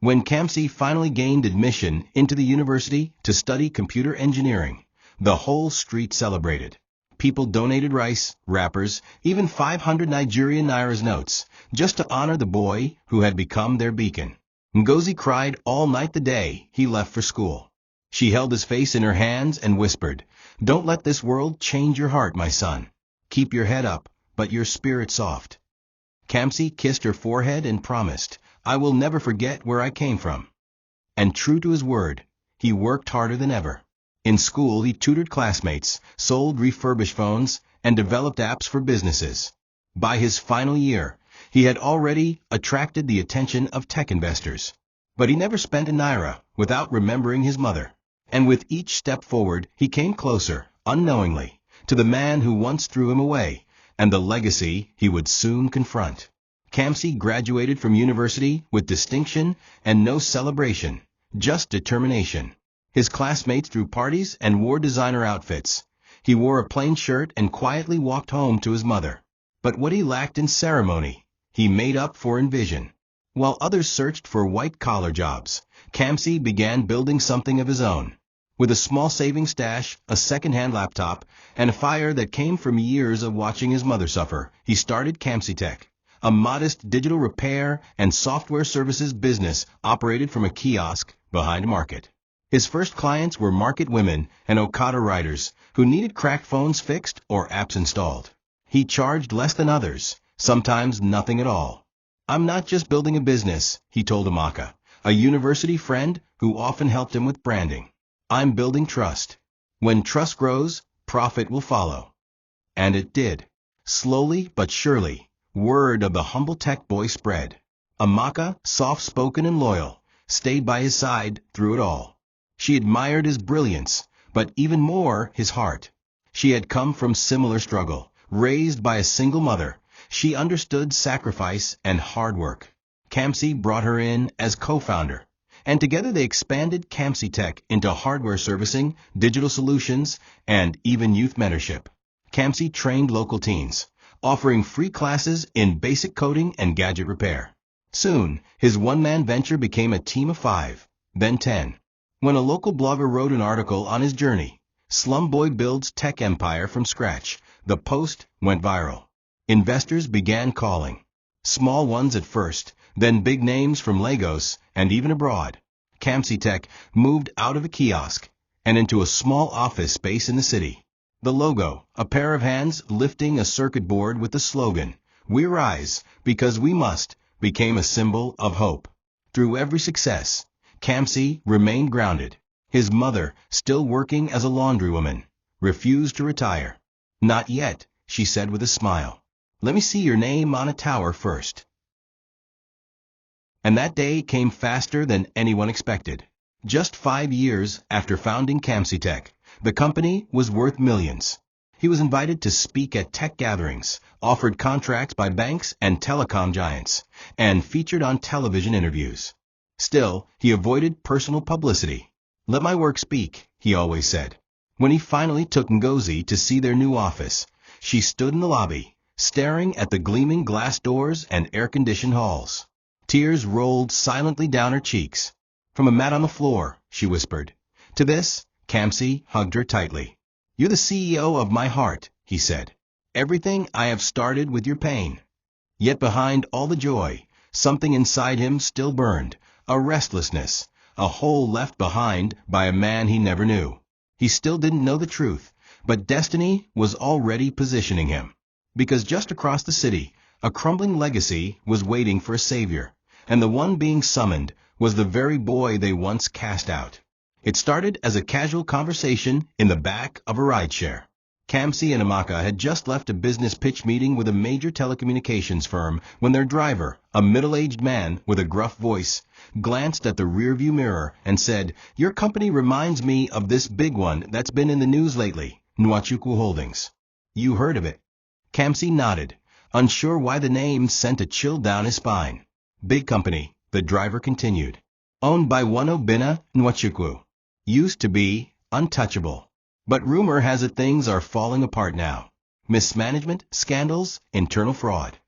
When Kamsi finally gained admission into the university to study computer engineering, the whole street celebrated. People donated rice, wrappers, even 500 Nigerian Naira's notes, just to honor the boy who had become their beacon. Ngozi cried all night the day he left for school. She held his face in her hands and whispered, "Don't let this world change your heart, my son. Keep your head up, but your spirit soft." Kamsi kissed her forehead and promised, "I will never forget where I came from." And true to his word, he worked harder than ever. In school, he tutored classmates, sold refurbished phones, and developed apps for businesses. By his final year, he had already attracted the attention of tech investors. But he never spent a naira without remembering his mother. And with each step forward, he came closer, unknowingly, to the man who once threw him away, and the legacy he would soon confront. Kamsi graduated from university with distinction and no celebration, just determination. His classmates threw parties and wore designer outfits. He wore a plain shirt and quietly walked home to his mother. But what he lacked in ceremony, he made up for in vision. While others searched for white-collar jobs, Kamsi began building something of his own. With a small savings stash, a second-hand laptop, and a fire that came from years of watching his mother suffer, he started KamsiTech, a modest digital repair and software services business operated from a kiosk behind a market. His first clients were market women and Okada riders who needed cracked phones fixed or apps installed. He charged less than others, sometimes nothing at all. "I'm not just building a business," he told Amaka, a university friend who often helped him with branding. "I'm building trust. When trust grows, profit will follow." And it did. Slowly but surely, word of the humble tech boy spread. Amaka, soft-spoken and loyal, stayed by his side through it all. She admired his brilliance, but even more his heart. She had come from similar struggle. Raised by a single mother, she understood sacrifice and hard work. Kamsi brought her in as co-founder, and together they expanded KamsiTech into hardware servicing, digital solutions, and even youth mentorship. Kamsi trained local teens, offering free classes in basic coding and gadget repair. Soon, his one-man venture became a team of 5, then 10. When a local blogger wrote an article on his journey, "Slum Boy Builds Tech Empire from Scratch," the post went viral. Investors began calling. Small ones at first, then big names from Lagos and even abroad. KamsiTech moved out of a kiosk and into a small office space in the city. The logo, a pair of hands lifting a circuit board with the slogan, "We rise because we must," became a symbol of hope. Through every success, Kamsi remained grounded. His mother, still working as a laundrywoman, refused to retire. "Not yet," she said with a smile. "Let me see your name on a tower first." And that day came faster than anyone expected. Just 5 years after founding KamsiTech, the company was worth millions. He was invited to speak at tech gatherings, offered contracts by banks and telecom giants, and featured on television interviews. Still, he avoided personal publicity. "Let my work speak," he always said. When he finally took Ngozi to see their new office, she stood in the lobby, staring at the gleaming glass doors and air-conditioned halls. Tears rolled silently down her cheeks. "From a mat on the floor," she whispered. To this, Kamsi hugged her tightly. "You're the CEO of my heart," he said. "Everything I have started with your pain." Yet behind all the joy, something inside him still burned, a restlessness, a hole left behind by a man he never knew. He still didn't know the truth, but destiny was already positioning him. Because just across the city, a crumbling legacy was waiting for a savior, and the one being summoned was the very boy they once cast out. It started as a casual conversation in the back of a rideshare. Kamsi and Amaka had just left a business pitch meeting with a major telecommunications firm when their driver, a middle-aged man with a gruff voice, glanced at the rearview mirror and said, "Your company reminds me of this big one that's been in the news lately, Nwachukwu Holdings. You heard of it?" Kamsi nodded, unsure why the name sent a chill down his spine. "Big company," the driver continued. "Owned by one Obinna Nwachukwu. Used to be untouchable. But rumor has it things are falling apart now. Mismanagement, scandals, internal fraud."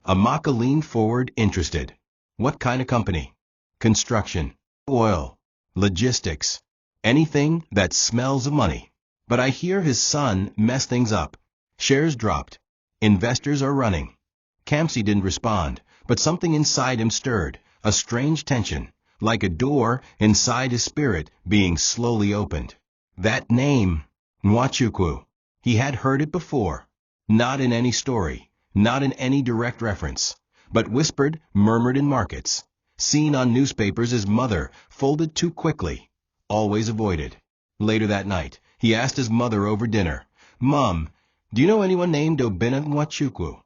Amaka leaned forward, interested. "What kind of company?" "Construction, oil, logistics, anything that smells of money. But I hear his son messed things up. Shares dropped. Investors are running." Kamsi didn't respond, but something inside him stirred, a strange tension, like a door inside his spirit being slowly opened. That name, Nwachukwu. He had heard it before. Not in any story, not in any direct reference, but whispered, murmured in markets. Seen on newspapers his mother folded too quickly, always avoided. Later that night, he asked his mother over dinner, "Mom, do you know anyone named Obinna Nwachukwu?"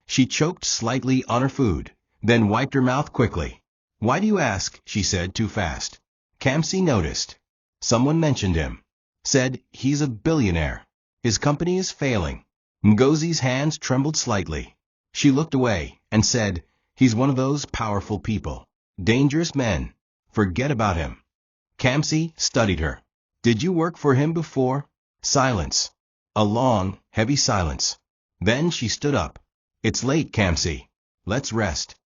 She choked slightly on her food, then wiped her mouth quickly. "Why do you ask?" she said too fast. Kamsi noticed. Someone mentioned him. Said he's a billionaire. His company is failing. Ngozi's hands trembled slightly. She looked away and said, "He's one of those powerful people. Dangerous men. Forget about him." Kamsi studied her. "Did you work for him before?" Silence. A long, heavy silence. Then she stood up. "It's late, Kamsi. Let's rest."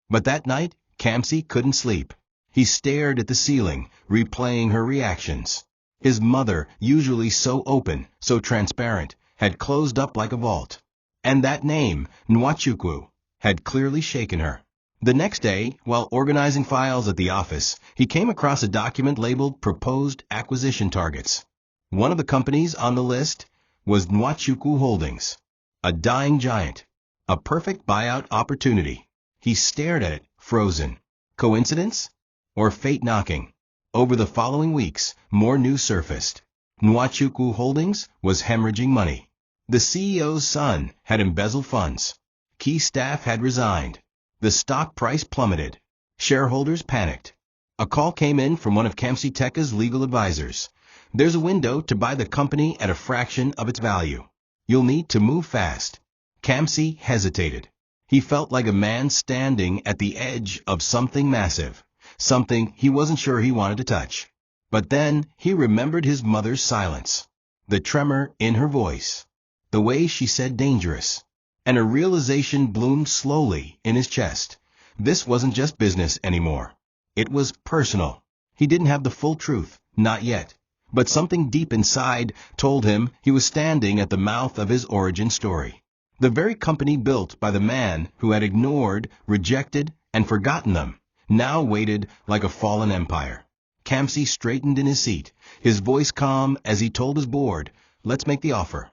But that night, Kamsi couldn't sleep. He stared at the ceiling, replaying her reactions. His mother, usually so open, so transparent, had closed up like a vault. And that name, Nwachukwu, had clearly shaken her. The next day, while organizing files at the office, he came across a document labeled Proposed Acquisition Targets. One of the companies on the list was Nwachukwu Holdings, a dying giant, a perfect buyout opportunity. He stared at it, frozen. Coincidence? Or fate knocking? Over the following weeks, more news surfaced. Nwachukwu Holdings was hemorrhaging money. The CEO's son had embezzled funds. Key staff had resigned. The stock price plummeted. Shareholders panicked. A call came in from one of Kamsi Tekka's legal advisors. There's a window to buy the company at a fraction of its value. You'll need to move fast. Kamsi hesitated. He felt like a man standing at the edge of something massive, something he wasn't sure he wanted to touch. But then he remembered his mother's silence, the tremor in her voice, the way she said dangerous, and a realization bloomed slowly in his chest. This wasn't just business anymore. It was personal. He didn't have the full truth, not yet. But something deep inside told him he was standing at the mouth of his origin story. The very company built by the man who had ignored, rejected, and forgotten them, now waited like a fallen empire. Kamsi straightened in his seat, his voice calm as he told his board, "Let's make the offer."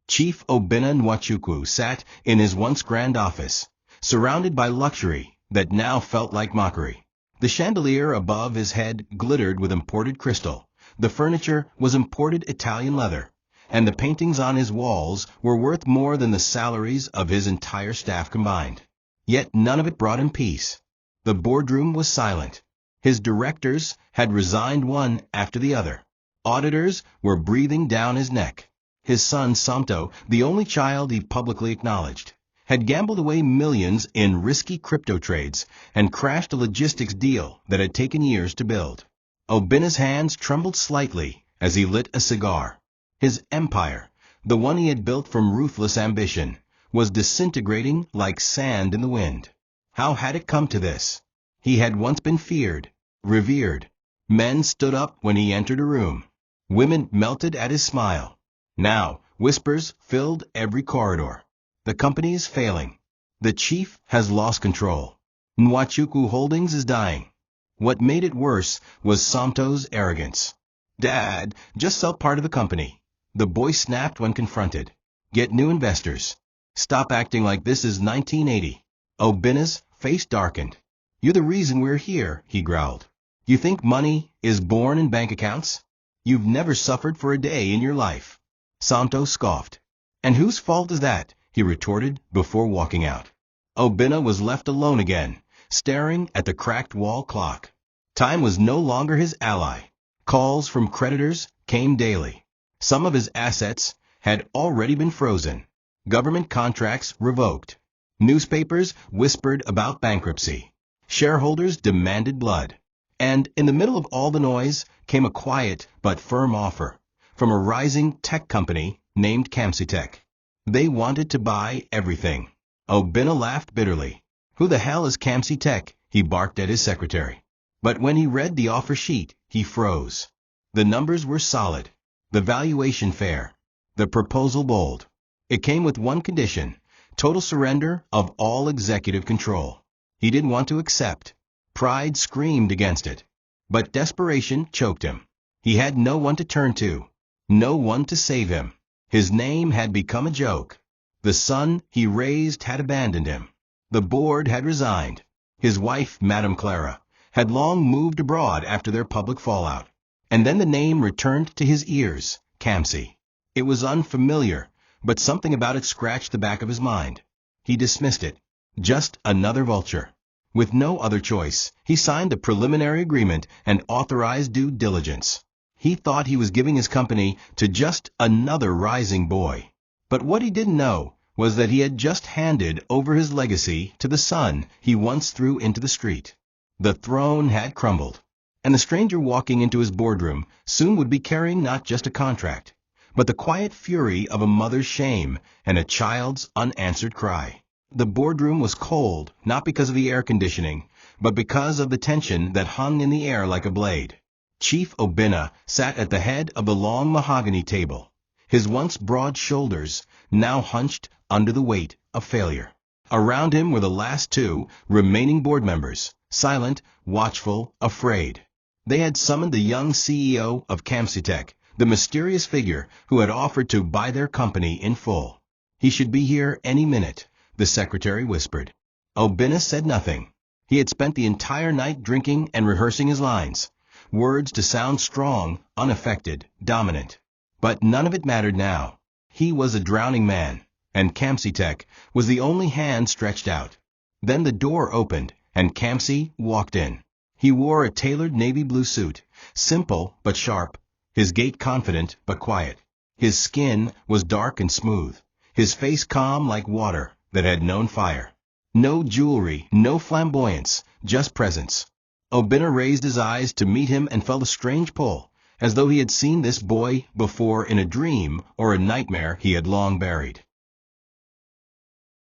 Chief Obinna Nwachukwu sat in his once grand office, surrounded by luxury that now felt like mockery. The chandelier above his head glittered with imported crystal. The furniture was imported Italian leather, and the paintings on his walls were worth more than the salaries of his entire staff combined. Yet none of it brought him peace. The boardroom was silent. His directors had resigned one after the other. Auditors were breathing down his neck. His son Samto, the only child he publicly acknowledged, had gambled away millions in risky crypto trades and crashed a logistics deal that had taken years to build. Obinna's hands trembled slightly as he lit a cigar. His empire, the one he had built from ruthless ambition, was disintegrating like sand in the wind. How had it come to this? He had once been feared, revered. Men stood up when he entered a room. Women melted at his smile. Now, whispers filled every corridor. The company is failing. The chief has lost control. Nwachukwu Holdings is dying. What made it worse was Samto's arrogance. "Dad, just sell part of the company." The boy snapped when confronted. "Get new investors. Stop acting like this is 1980. Obinna's face darkened. "You're the reason we're here," he growled. "You think money is born in bank accounts? You've never suffered for a day in your life." Samto scoffed. "And whose fault is that?" he retorted before walking out. Obinna was left alone again, staring at the cracked wall clock. Time was no longer his ally. Calls from creditors came daily. Some of his assets had already been frozen. Government contracts revoked. Newspapers whispered about bankruptcy. Shareholders demanded blood. And in the middle of all the noise came a quiet but firm offer from a rising tech company named Kamsi Tech. They wanted to buy everything. Obinna laughed bitterly. "Who the hell is Kamsi Tech?" he barked at his secretary. But when he read the offer sheet, he froze. The numbers were solid, the valuation fair, the proposal bold. It came with one condition: total surrender of all executive control. He didn't want to accept. Pride screamed against it. But desperation choked him. He had no one to turn to, no one to save him. His name had become a joke. The son he raised had abandoned him. The board had resigned. His wife, Madame Clara, had long moved abroad after their public fallout. And then the name returned to his ears, Kamsi. It was unfamiliar, but something about it scratched the back of his mind. He dismissed it. Just another vulture. With no other choice, he signed the preliminary agreement and authorized due diligence. He thought he was giving his company to just another rising boy. But what he didn't know was that he had just handed over his legacy to the son he once threw into the street. The throne had crumbled, and the stranger walking into his boardroom soon would be carrying not just a contract, but the quiet fury of a mother's shame and a child's unanswered cry. The boardroom was cold, not because of the air conditioning, but because of the tension that hung in the air like a blade. Chief Obinna sat at the head of the long mahogany table, his once broad shoulders now hunched under the weight of failure. Around him were the last two remaining board members, silent, watchful, afraid. They had summoned the young CEO of Kamsitek, the mysterious figure who had offered to buy their company in full. He should be here any minute, the secretary whispered. Obinna said nothing. He had spent the entire night drinking and rehearsing his lines, words to sound strong, unaffected, dominant. But none of it mattered now. He was a drowning man, and Kamsitek was the only hand stretched out. Then the door opened, and Kamsi walked in. He wore a tailored navy blue suit, simple but sharp, his gait confident but quiet. His skin was dark and smooth, his face calm like water that had known fire. No jewelry, no flamboyance, just presence. Obinna raised his eyes to meet him and felt a strange pull, as though he had seen this boy before in a dream or a nightmare he had long buried.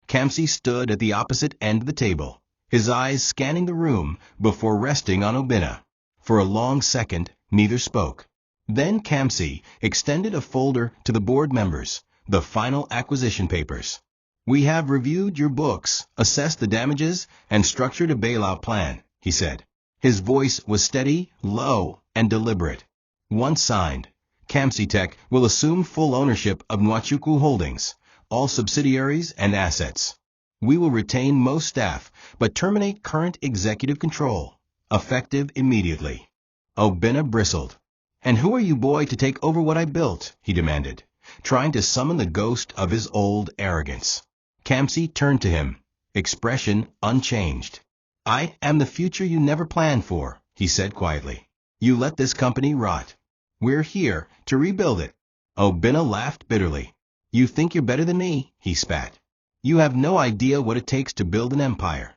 Kamsi stood at the opposite end of the table, his eyes scanning the room before resting on Obinna. For a long second, neither spoke. Then Kamsi extended a folder to the board members, the final acquisition papers. "We have reviewed your books, assessed the damages, and structured a bailout plan," he said. His voice was steady, low, and deliberate. "Once signed, Kamsitek will assume full ownership of Nwachukwu Holdings, all subsidiaries and assets. We will retain most staff, but terminate current executive control, effective immediately." Obinna bristled. "And who are you, boy, to take over what I built?" he demanded, trying to summon the ghost of his old arrogance. Kamsi turned to him, expression unchanged. "I am the future you never planned for," he said quietly. "You let this company rot. We're here to rebuild it." Obinna laughed bitterly. "You think you're better than me?" he spat. "You have no idea what it takes to build an empire."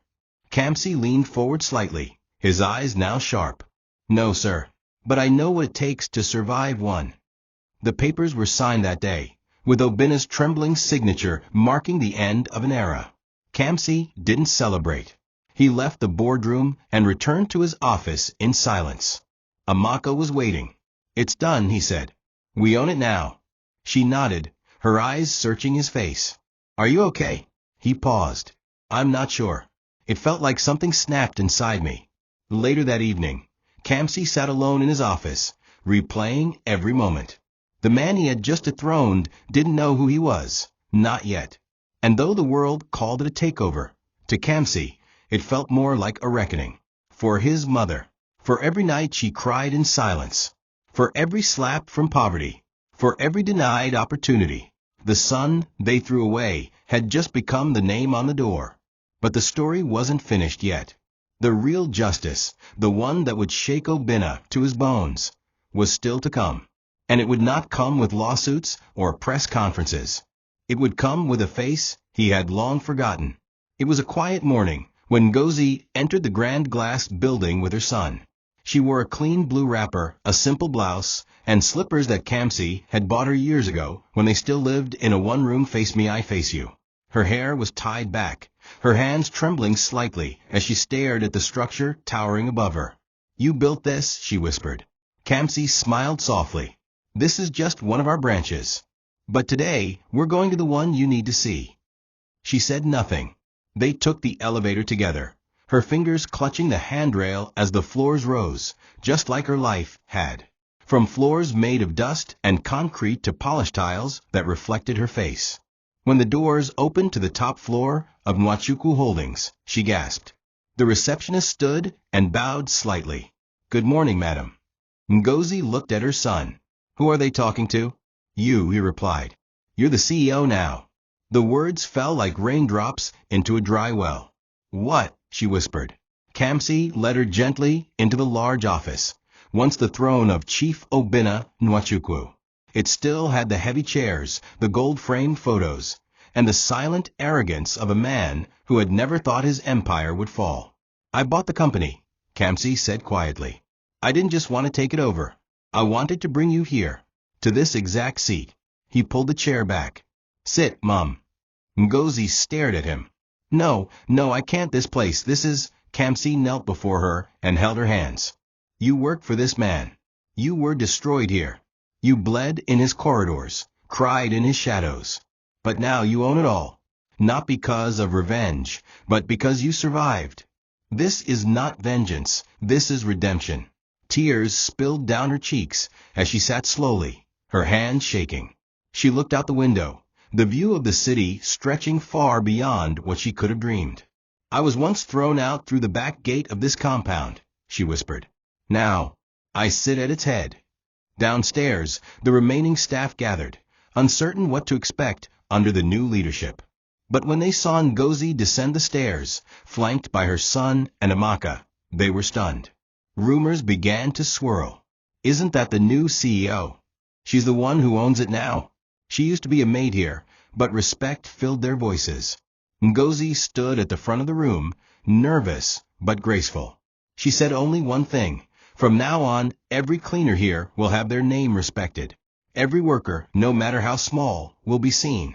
Kamsi leaned forward slightly, his eyes now sharp. "No, sir, but I know what it takes to survive one." The papers were signed that day, with Obinna's trembling signature marking the end of an era. Kamsi didn't celebrate. He left the boardroom and returned to his office in silence. Amaka was waiting. "It's done," he said. "We own it now." She nodded, her eyes searching his face. "Are you okay?" He paused. "I'm not sure. It felt like something snapped inside me." Later that evening, Kamsi sat alone in his office, replaying every moment. The man he had just dethroned didn't know who he was, not yet. And though the world called it a takeover, to Kamsi, it felt more like a reckoning. For his mother, for every night she cried in silence, for every slap from poverty, for every denied opportunity. The son they threw away had just become the name on the door. But the story wasn't finished yet. The real justice, the one that would shake Obinna to his bones, was still to come. And it would not come with lawsuits or press conferences. It would come with a face he had long forgotten. It was a quiet morning when Ngozi entered the grand glass building with her son. She wore a clean blue wrapper, a simple blouse, and slippers that Kamsi had bought her years ago when they still lived in a one-room face me I face you. Her hair was tied back, her hands trembling slightly as she stared at the structure towering above her. "You built this?" she whispered. Kamsi smiled softly. "This is just one of our branches. But today, we're going to the one you need to see." She said nothing. They took the elevator together, her fingers clutching the handrail as the floors rose, just like her life had. From floors made of dust and concrete to polished tiles that reflected her face. When the doors opened to the top floor of Nwachukwu Holdings, she gasped. The receptionist stood and bowed slightly. "Good morning, madam." Ngozi looked at her son. "Who are they talking to?" "You," he replied. "You're the CEO now." The words fell like raindrops into a dry well. "What?" she whispered. Kamsi led her gently into the large office, once the throne of Chief Obinna Nwachukwu. It still had the heavy chairs, the gold-framed photos, and the silent arrogance of a man who had never thought his empire would fall. "I bought the company," Kamsi said quietly. "I didn't just want to take it over. I wanted to bring you here, to this exact seat." He pulled the chair back. "Sit, Mom." Ngozi stared at him. No, I can't. This place, this is..." Kamsi knelt before her and held her hands. "You work for this man. You were destroyed here. You bled in his corridors, cried in his shadows. But now you own it all. Not because of revenge, but because you survived. This is not vengeance, this is redemption. Tears spilled down her cheeks as she sat slowly, her hands shaking. She looked out the window, the view of the city stretching far beyond what she could have dreamed. I was once thrown out through the back gate of this compound, she whispered. Now, I sit at its head. Downstairs, the remaining staff gathered, uncertain what to expect under the new leadership. But when they saw Ngozi descend the stairs, flanked by her son and Amaka, they were stunned. Rumors began to swirl. Isn't that the new CEO? She's the one who owns it now. She used to be a maid here, but respect filled their voices. Ngozi stood at the front of the room, nervous but graceful. She said only one thing. From now on, every cleaner here will have their name respected. Every worker, no matter how small, will be seen.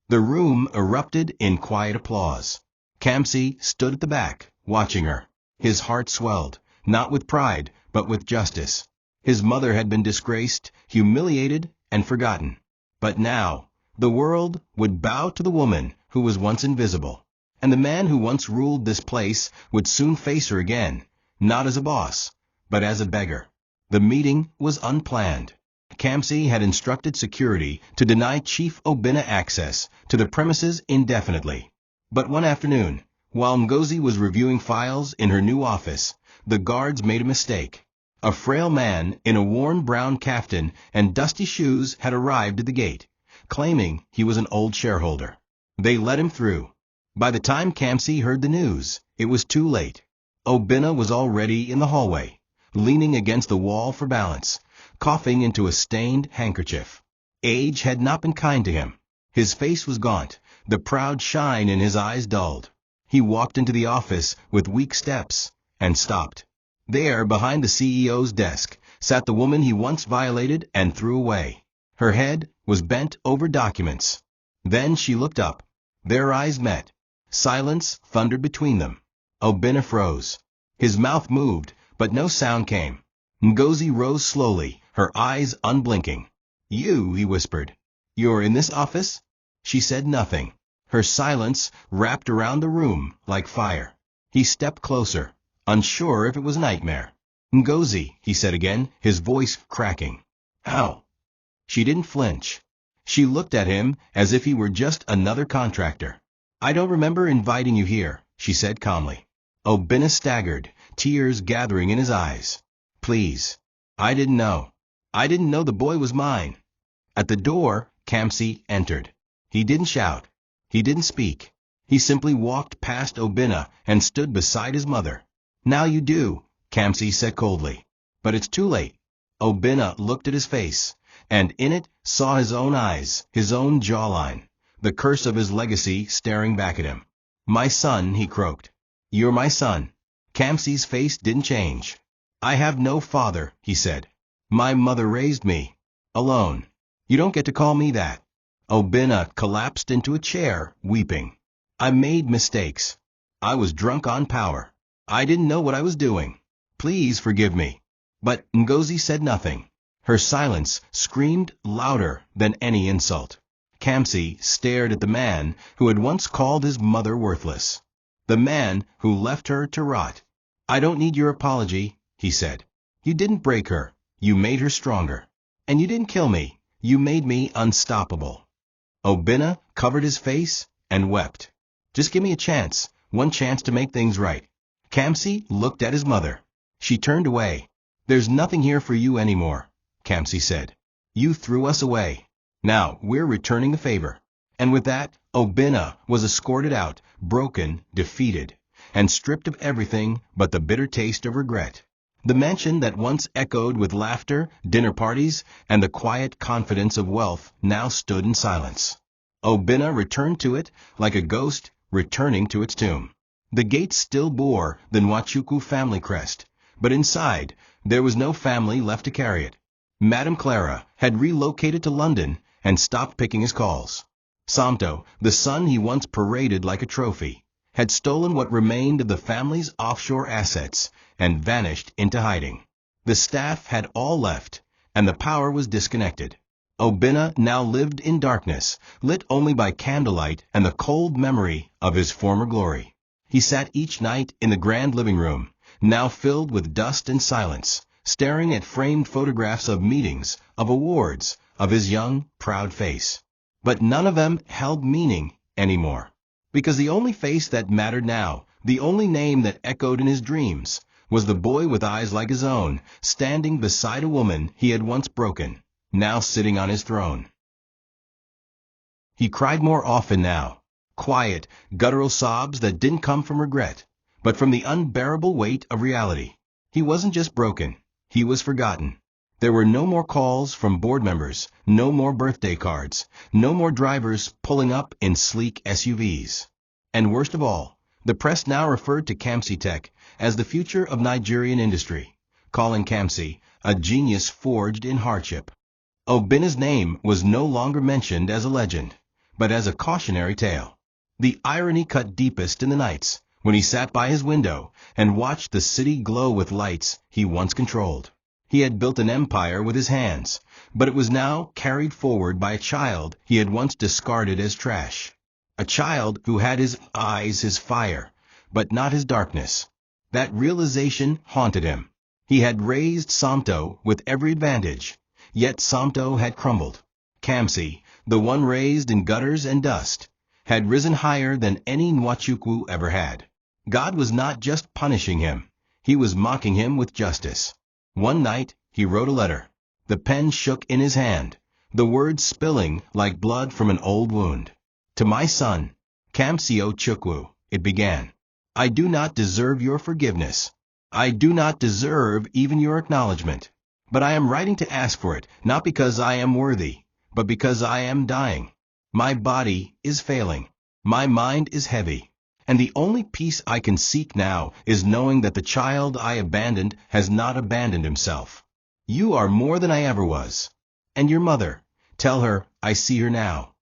The room erupted in quiet applause. Kamsi stood at the back, watching her. His heart swelled, not with pride, but with justice. His mother had been disgraced, humiliated, and forgotten. But now, the world would bow to the woman who was once invisible. And the man who once ruled this place would soon face her again, not as a boss, but as a beggar. The meeting was unplanned. Kamsi had instructed security to deny Chief Obinna access to the premises indefinitely. But one afternoon, while Ngozi was reviewing files in her new office, the guards made a mistake. A frail man in a worn brown kaftan and dusty shoes had arrived at the gate, claiming he was an old shareholder. They let him through. By the time Kamsi heard the news, it was too late. Obinna was already in the hallway, leaning against the wall for balance, coughing into a stained handkerchief. Age had not been kind to him. His face was gaunt, the proud shine in his eyes dulled. He walked into the office with weak steps and stopped. There, behind the CEO's desk, sat the woman he once violated and threw away. Her head was bent over documents. Then she looked up. Their eyes met. Silence thundered between them. Obinna froze. His mouth moved, but no sound came. Ngozi rose slowly, her eyes unblinking. You, he whispered. You're in this office? She said nothing. Her silence wrapped around the room like fire. He stepped closer, unsure if it was nightmare. Ngozi, he said again, his voice cracking. How? She didn't flinch. She looked at him as if he were just another contractor. I don't remember inviting you here, she said calmly. Obinna staggered, tears gathering in his eyes. Please. I didn't know. I didn't know the boy was mine. At the door, Kamsi entered. He didn't shout. He didn't speak. He simply walked past Obinna and stood beside his mother. Now you do, Kamsi said coldly. But it's too late. Obinna looked at his face, and in it saw his own eyes, his own jawline, the curse of his legacy staring back at him. My son, he croaked. You're my son. Kamsi's face didn't change. I have no father, he said. My mother raised me. Alone. You don't get to call me that. Obinna collapsed into a chair, weeping. I made mistakes. I was drunk on power. I didn't know what I was doing. Please forgive me. But Ngozi said nothing. Her silence screamed louder than any insult. Kamsi stared at the man who had once called his mother worthless. The man who left her to rot. I don't need your apology, he said. You didn't break her. You made her stronger. And you didn't kill me. You made me unstoppable. Obinna covered his face and wept. Just give me a chance, one chance to make things right. Kamsi looked at his mother. She turned away. There's nothing here for you anymore, Kamsi said. You threw us away. Now we're returning the favor. And with that, Obinna was escorted out, broken, defeated, and stripped of everything but the bitter taste of regret. The mansion that once echoed with laughter, dinner parties, and the quiet confidence of wealth now stood in silence. Obinna returned to it like a ghost returning to its tomb. The gate still bore the Nwachukwu family crest, but inside there was no family left to carry it. Madame Clara had relocated to London and stopped picking his calls. Samto, the son he once paraded like a trophy, had stolen what remained of the family's offshore assets and vanished into hiding. The staff had all left, and the power was disconnected. Obinna now lived in darkness, lit only by candlelight and the cold memory of his former glory. He sat each night in the grand living room, now filled with dust and silence, staring at framed photographs of meetings, of awards, of his young, proud face. But none of them held meaning anymore. Because the only face that mattered now, the only name that echoed in his dreams, was the boy with eyes like his own, standing beside a woman he had once broken, now sitting on his throne. He cried more often now, quiet, guttural sobs that didn't come from regret, but from the unbearable weight of reality. He wasn't just broken, he was forgotten. There were no more calls from board members, no more birthday cards, no more drivers pulling up in sleek SUVs. And worst of all, the press now referred to Kamsi Tech as the future of Nigerian industry, calling Kamsi a genius forged in hardship. Obinna's name was no longer mentioned as a legend, but as a cautionary tale. The irony cut deepest in the nights when he sat by his window and watched the city glow with lights he once controlled. He had built an empire with his hands, but it was now carried forward by a child he had once discarded as trash. A child who had his eyes, his fire, but not his darkness. That realization haunted him. He had raised Samto with every advantage, yet Samto had crumbled. Kamsi, the one raised in gutters and dust, had risen higher than any Nwachukwu ever had. God was not just punishing him, he was mocking him with justice. One night, he wrote a letter. The pen shook in his hand, the words spilling like blood from an old wound. To my son, Kamsi Chukwu, it began. I do not deserve your forgiveness. I do not deserve even your acknowledgement. But I am writing to ask for it, not because I am worthy, but because I am dying. My body is failing. My mind is heavy. And the only peace I can seek now is knowing that the child I abandoned has not abandoned himself. You are more than I ever was. And your mother, tell her I see her now.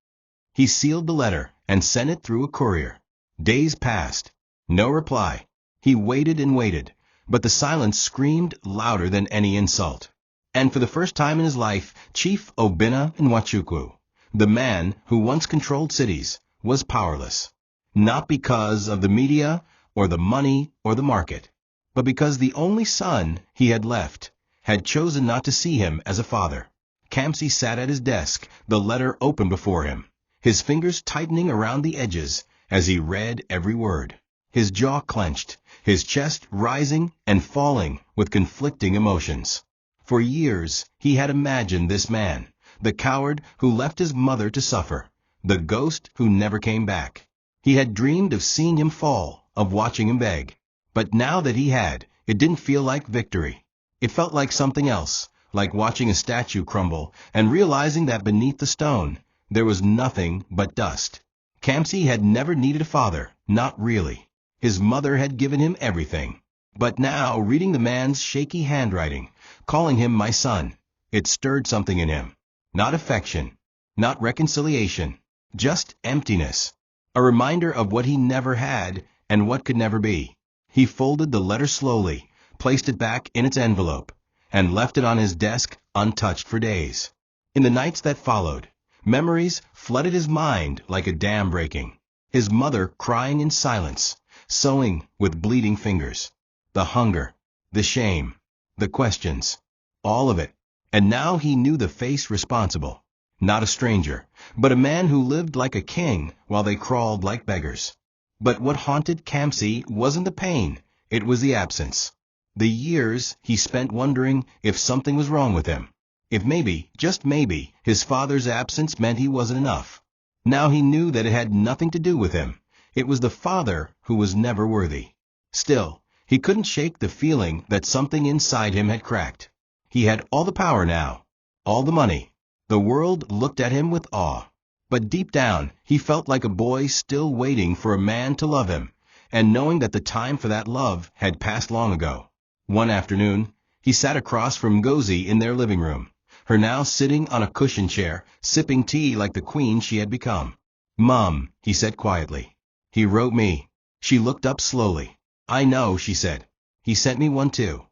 He sealed the letter and sent it through a courier. Days passed. No reply. He waited and waited, but the silence screamed louder than any insult. And for the first time in his life, Chief Obinna Nwachukwu, the man who once controlled cities, was powerless. Not because of the media or the money or the market, but because the only son he had left had chosen not to see him as a father. Kamsi sat at his desk, the letter open before him, his fingers tightening around the edges as he read every word. His jaw clenched, his chest rising and falling with conflicting emotions. For years he had imagined this man, the coward who left his mother to suffer, the ghost who never came back. He had dreamed of seeing him fall, of watching him beg. But now that he had, it didn't feel like victory. It felt like something else, like watching a statue crumble and realizing that beneath the stone there was nothing but dust. Kamsi had never needed a father, not really. His mother had given him everything. But now, reading the man's shaky handwriting, calling him my son, it stirred something in him. Not affection, not reconciliation, just emptiness. A reminder of what he never had and what could never be. He folded the letter slowly, placed it back in its envelope, and left it on his desk untouched for days. In the nights that followed, memories flooded his mind like a dam breaking. His mother crying in silence, sewing with bleeding fingers. The hunger, the shame, the questions, all of it. And now he knew the face responsible. Not a stranger, but a man who lived like a king while they crawled like beggars. But what haunted Kamsi wasn't the pain, it was the absence. The years he spent wondering if something was wrong with him. If maybe, just maybe, his father's absence meant he wasn't enough. Now he knew that it had nothing to do with him. It was the father who was never worthy. Still, he couldn't shake the feeling that something inside him had cracked. He had all the power now, all the money. The world looked at him with awe. But deep down, he felt like a boy still waiting for a man to love him, and knowing that the time for that love had passed long ago. One afternoon, he sat across from Ngozi in their living room, her now sitting on a cushioned chair, sipping tea like the queen she had become. "Mom," he said quietly. "He wrote me." She looked up slowly. "I know," she said. "He sent me one too."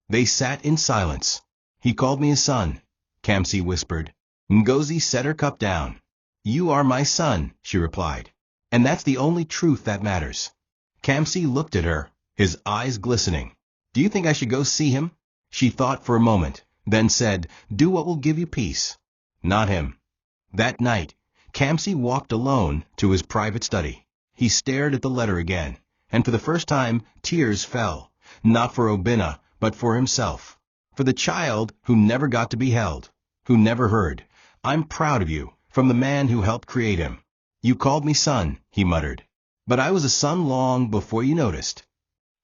They sat in silence. He called me his son, Kamsi whispered. Ngozi set her cup down. You are my son, she replied. And that's the only truth that matters. Kamsi looked at her, his eyes glistening. Do you think I should go see him? She thought for a moment, then said, do what will give you peace. Not him. That night, Kamsi walked alone to his private study. He stared at the letter again, and for the first time tears fell, not for Obinna, but for himself. For the child who never got to be held, who never heard. I'm proud of you, from the man who helped create him. You called me son, he muttered. But I was a son long before you noticed.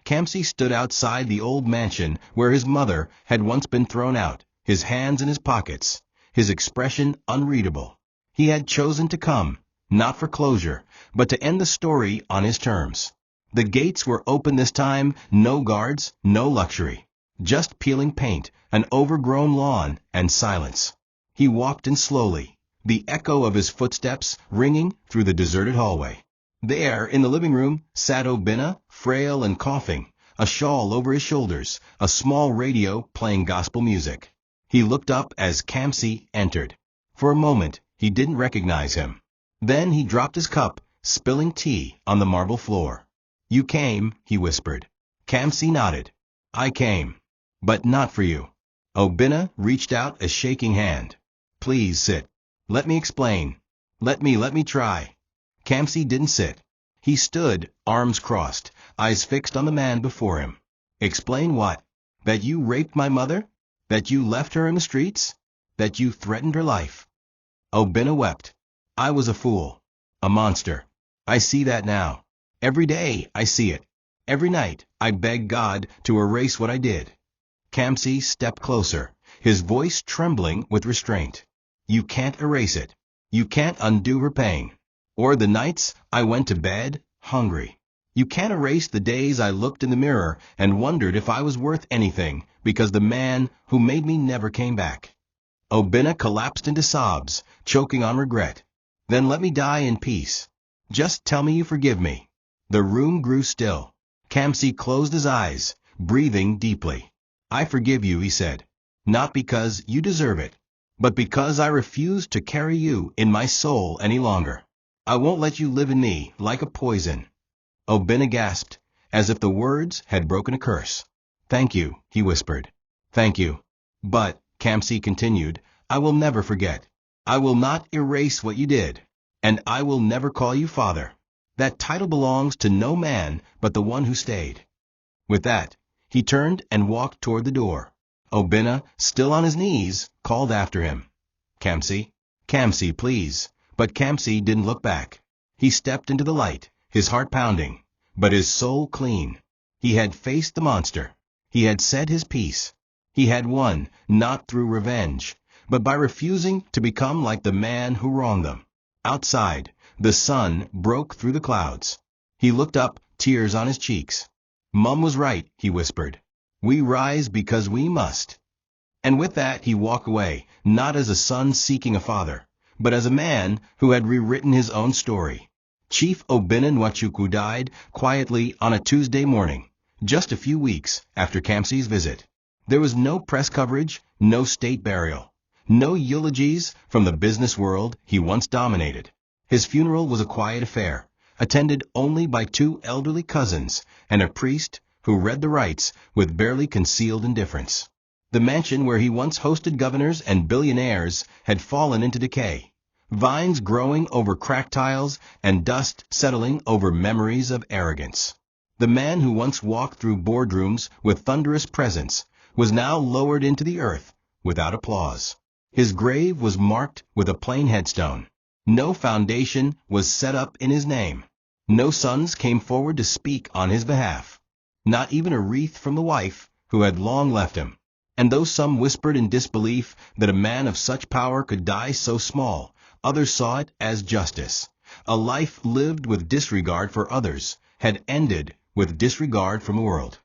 Kamsi stood outside the old mansion where his mother had once been thrown out, his hands in his pockets, his expression unreadable. He had chosen to come, not for closure, but to end the story on his terms. The gates were open this time, no guards, no luxury. Just peeling paint, an overgrown lawn, and silence. He walked in slowly, the echo of his footsteps ringing through the deserted hallway. There, in the living room, sat Obinna, frail and coughing, a shawl over his shoulders, a small radio playing gospel music. He looked up as Kamsi entered. For a moment, he didn't recognize him. Then he dropped his cup, spilling tea on the marble floor. You came, he whispered. Kamsi nodded. I came. But not for you. Obinna reached out a shaking hand. Please sit. Let me explain. Let me try. Kamsi didn't sit. He stood, arms crossed, eyes fixed on the man before him. Explain what? That you raped my mother? That you left her in the streets? That you threatened her life? Obinna wept. I was a fool. A monster. I see that now. Every day I see it. Every night I beg God to erase what I did. Kamsi stepped closer, his voice trembling with restraint. You can't erase it. You can't undo her pain. Or the nights I went to bed, hungry. You can't erase the days I looked in the mirror and wondered if I was worth anything, because the man who made me never came back. Obinna collapsed into sobs, choking on regret. Then let me die in peace. Just tell me you forgive me. The room grew still. Kamsi closed his eyes, breathing deeply. I forgive you, he said. Not because you deserve it, but because I refuse to carry you in my soul any longer. I won't let you live in me like a poison. Obinna gasped, as if the words had broken a curse. Thank you, he whispered. Thank you. But, Kamsi continued, I will never forget. I will not erase what you did. And I will never call you father. That title belongs to no man but the one who stayed. With that, he turned and walked toward the door. Obinna, still on his knees, called after him. Kamsi, Kamsi, please. But Kamsi didn't look back. He stepped into the light, his heart pounding, but his soul clean. He had faced the monster. He had said his piece. He had won, not through revenge, but by refusing to become like the man who wronged them. Outside, the sun broke through the clouds. He looked up, tears on his cheeks. Mum was right, he whispered. We rise because we must. And with that he walked away, not as a son seeking a father, but as a man who had rewritten his own story. Chief Obinna Nwachukwu died quietly on a Tuesday morning, just a few weeks after Kamsi's visit. There was no press coverage, no state burial, no eulogies from the business world he once dominated. His funeral was a quiet affair, attended only by 2 elderly cousins and a priest who read the rites with barely concealed indifference. The mansion where he once hosted governors and billionaires had fallen into decay, vines growing over cracked tiles and dust settling over memories of arrogance. The man who once walked through boardrooms with thunderous presence was now lowered into the earth without applause. His grave was marked with a plain headstone. No foundation was set up in his name. No sons came forward to speak on his behalf. Not even a wreath from the wife who had long left him. And though some whispered in disbelief that a man of such power could die so small, others saw it as justice. A life lived with disregard for others had ended with disregard from the world.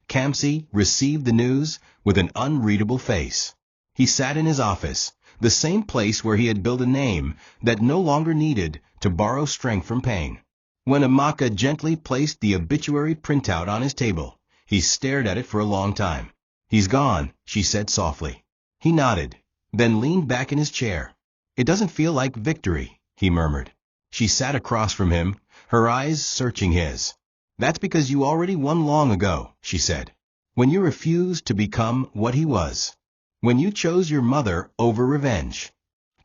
Kamsi received the news with an unreadable face. He sat in his office, the same place where he had built a name that no longer needed to borrow strength from pain. When Amaka gently placed the obituary printout on his table, He stared at it for a long time. "He's gone," she said softly. He nodded, then leaned back in his chair. "It doesn't feel like victory," he murmured. She sat across from him, her eyes searching his. "That's because you already won long ago," she said. "When you refused to become what he was. When you chose your mother over revenge."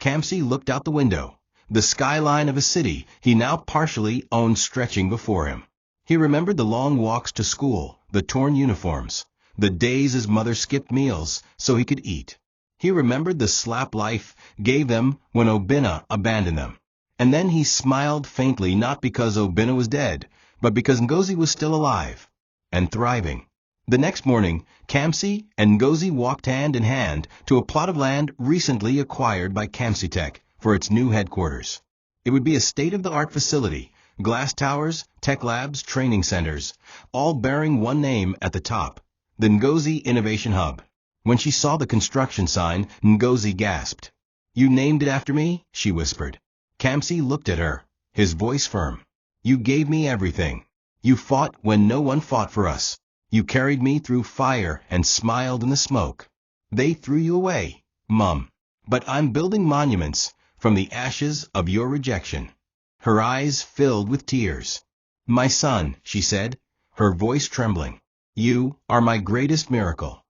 Kamsi looked out the window, the skyline of a city he now partially owned stretching before him. He remembered the long walks to school, the torn uniforms, the days his mother skipped meals so he could eat. He remembered the slap life gave them when Obinna abandoned them. And then he smiled faintly, not because Obinna was dead, but because Ngozi was still alive and thriving. The next morning, Kamsi and Ngozi walked hand in hand to a plot of land recently acquired by Kamsitech for its new headquarters. It would be a state-of-the-art facility, glass towers, tech labs, training centers, all bearing one name at the top, the Ngozi Innovation Hub. When she saw the construction sign, Ngozi gasped. "You named it after me?" she whispered. Kamsi looked at her, his voice firm. "You gave me everything. You fought when no one fought for us. You carried me through fire and smiled in the smoke. They threw you away, Mum. But I'm building monuments from the ashes of your rejection." Her eyes filled with tears. "My son," she said, her voice trembling, "you are my greatest miracle."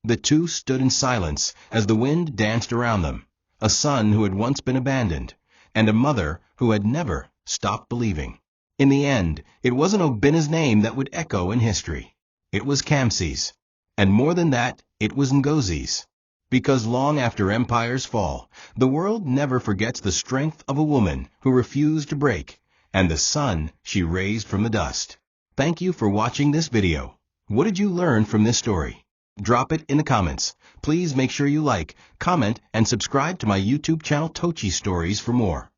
The two stood in silence as the wind danced around them, a son who had once been abandoned, and a mother who had never stopped believing. In the end, it wasn't Obinna's name that would echo in history. It was Kamsi's. And more than that, it was Ngozi's. Because long after empires fall, the world never forgets the strength of a woman who refused to break, and the son she raised from the dust. Thank you for watching this video. What did you learn from this story? Drop it in the comments. Please make sure you like, comment, and subscribe to my YouTube channel TOCHI Stories for more.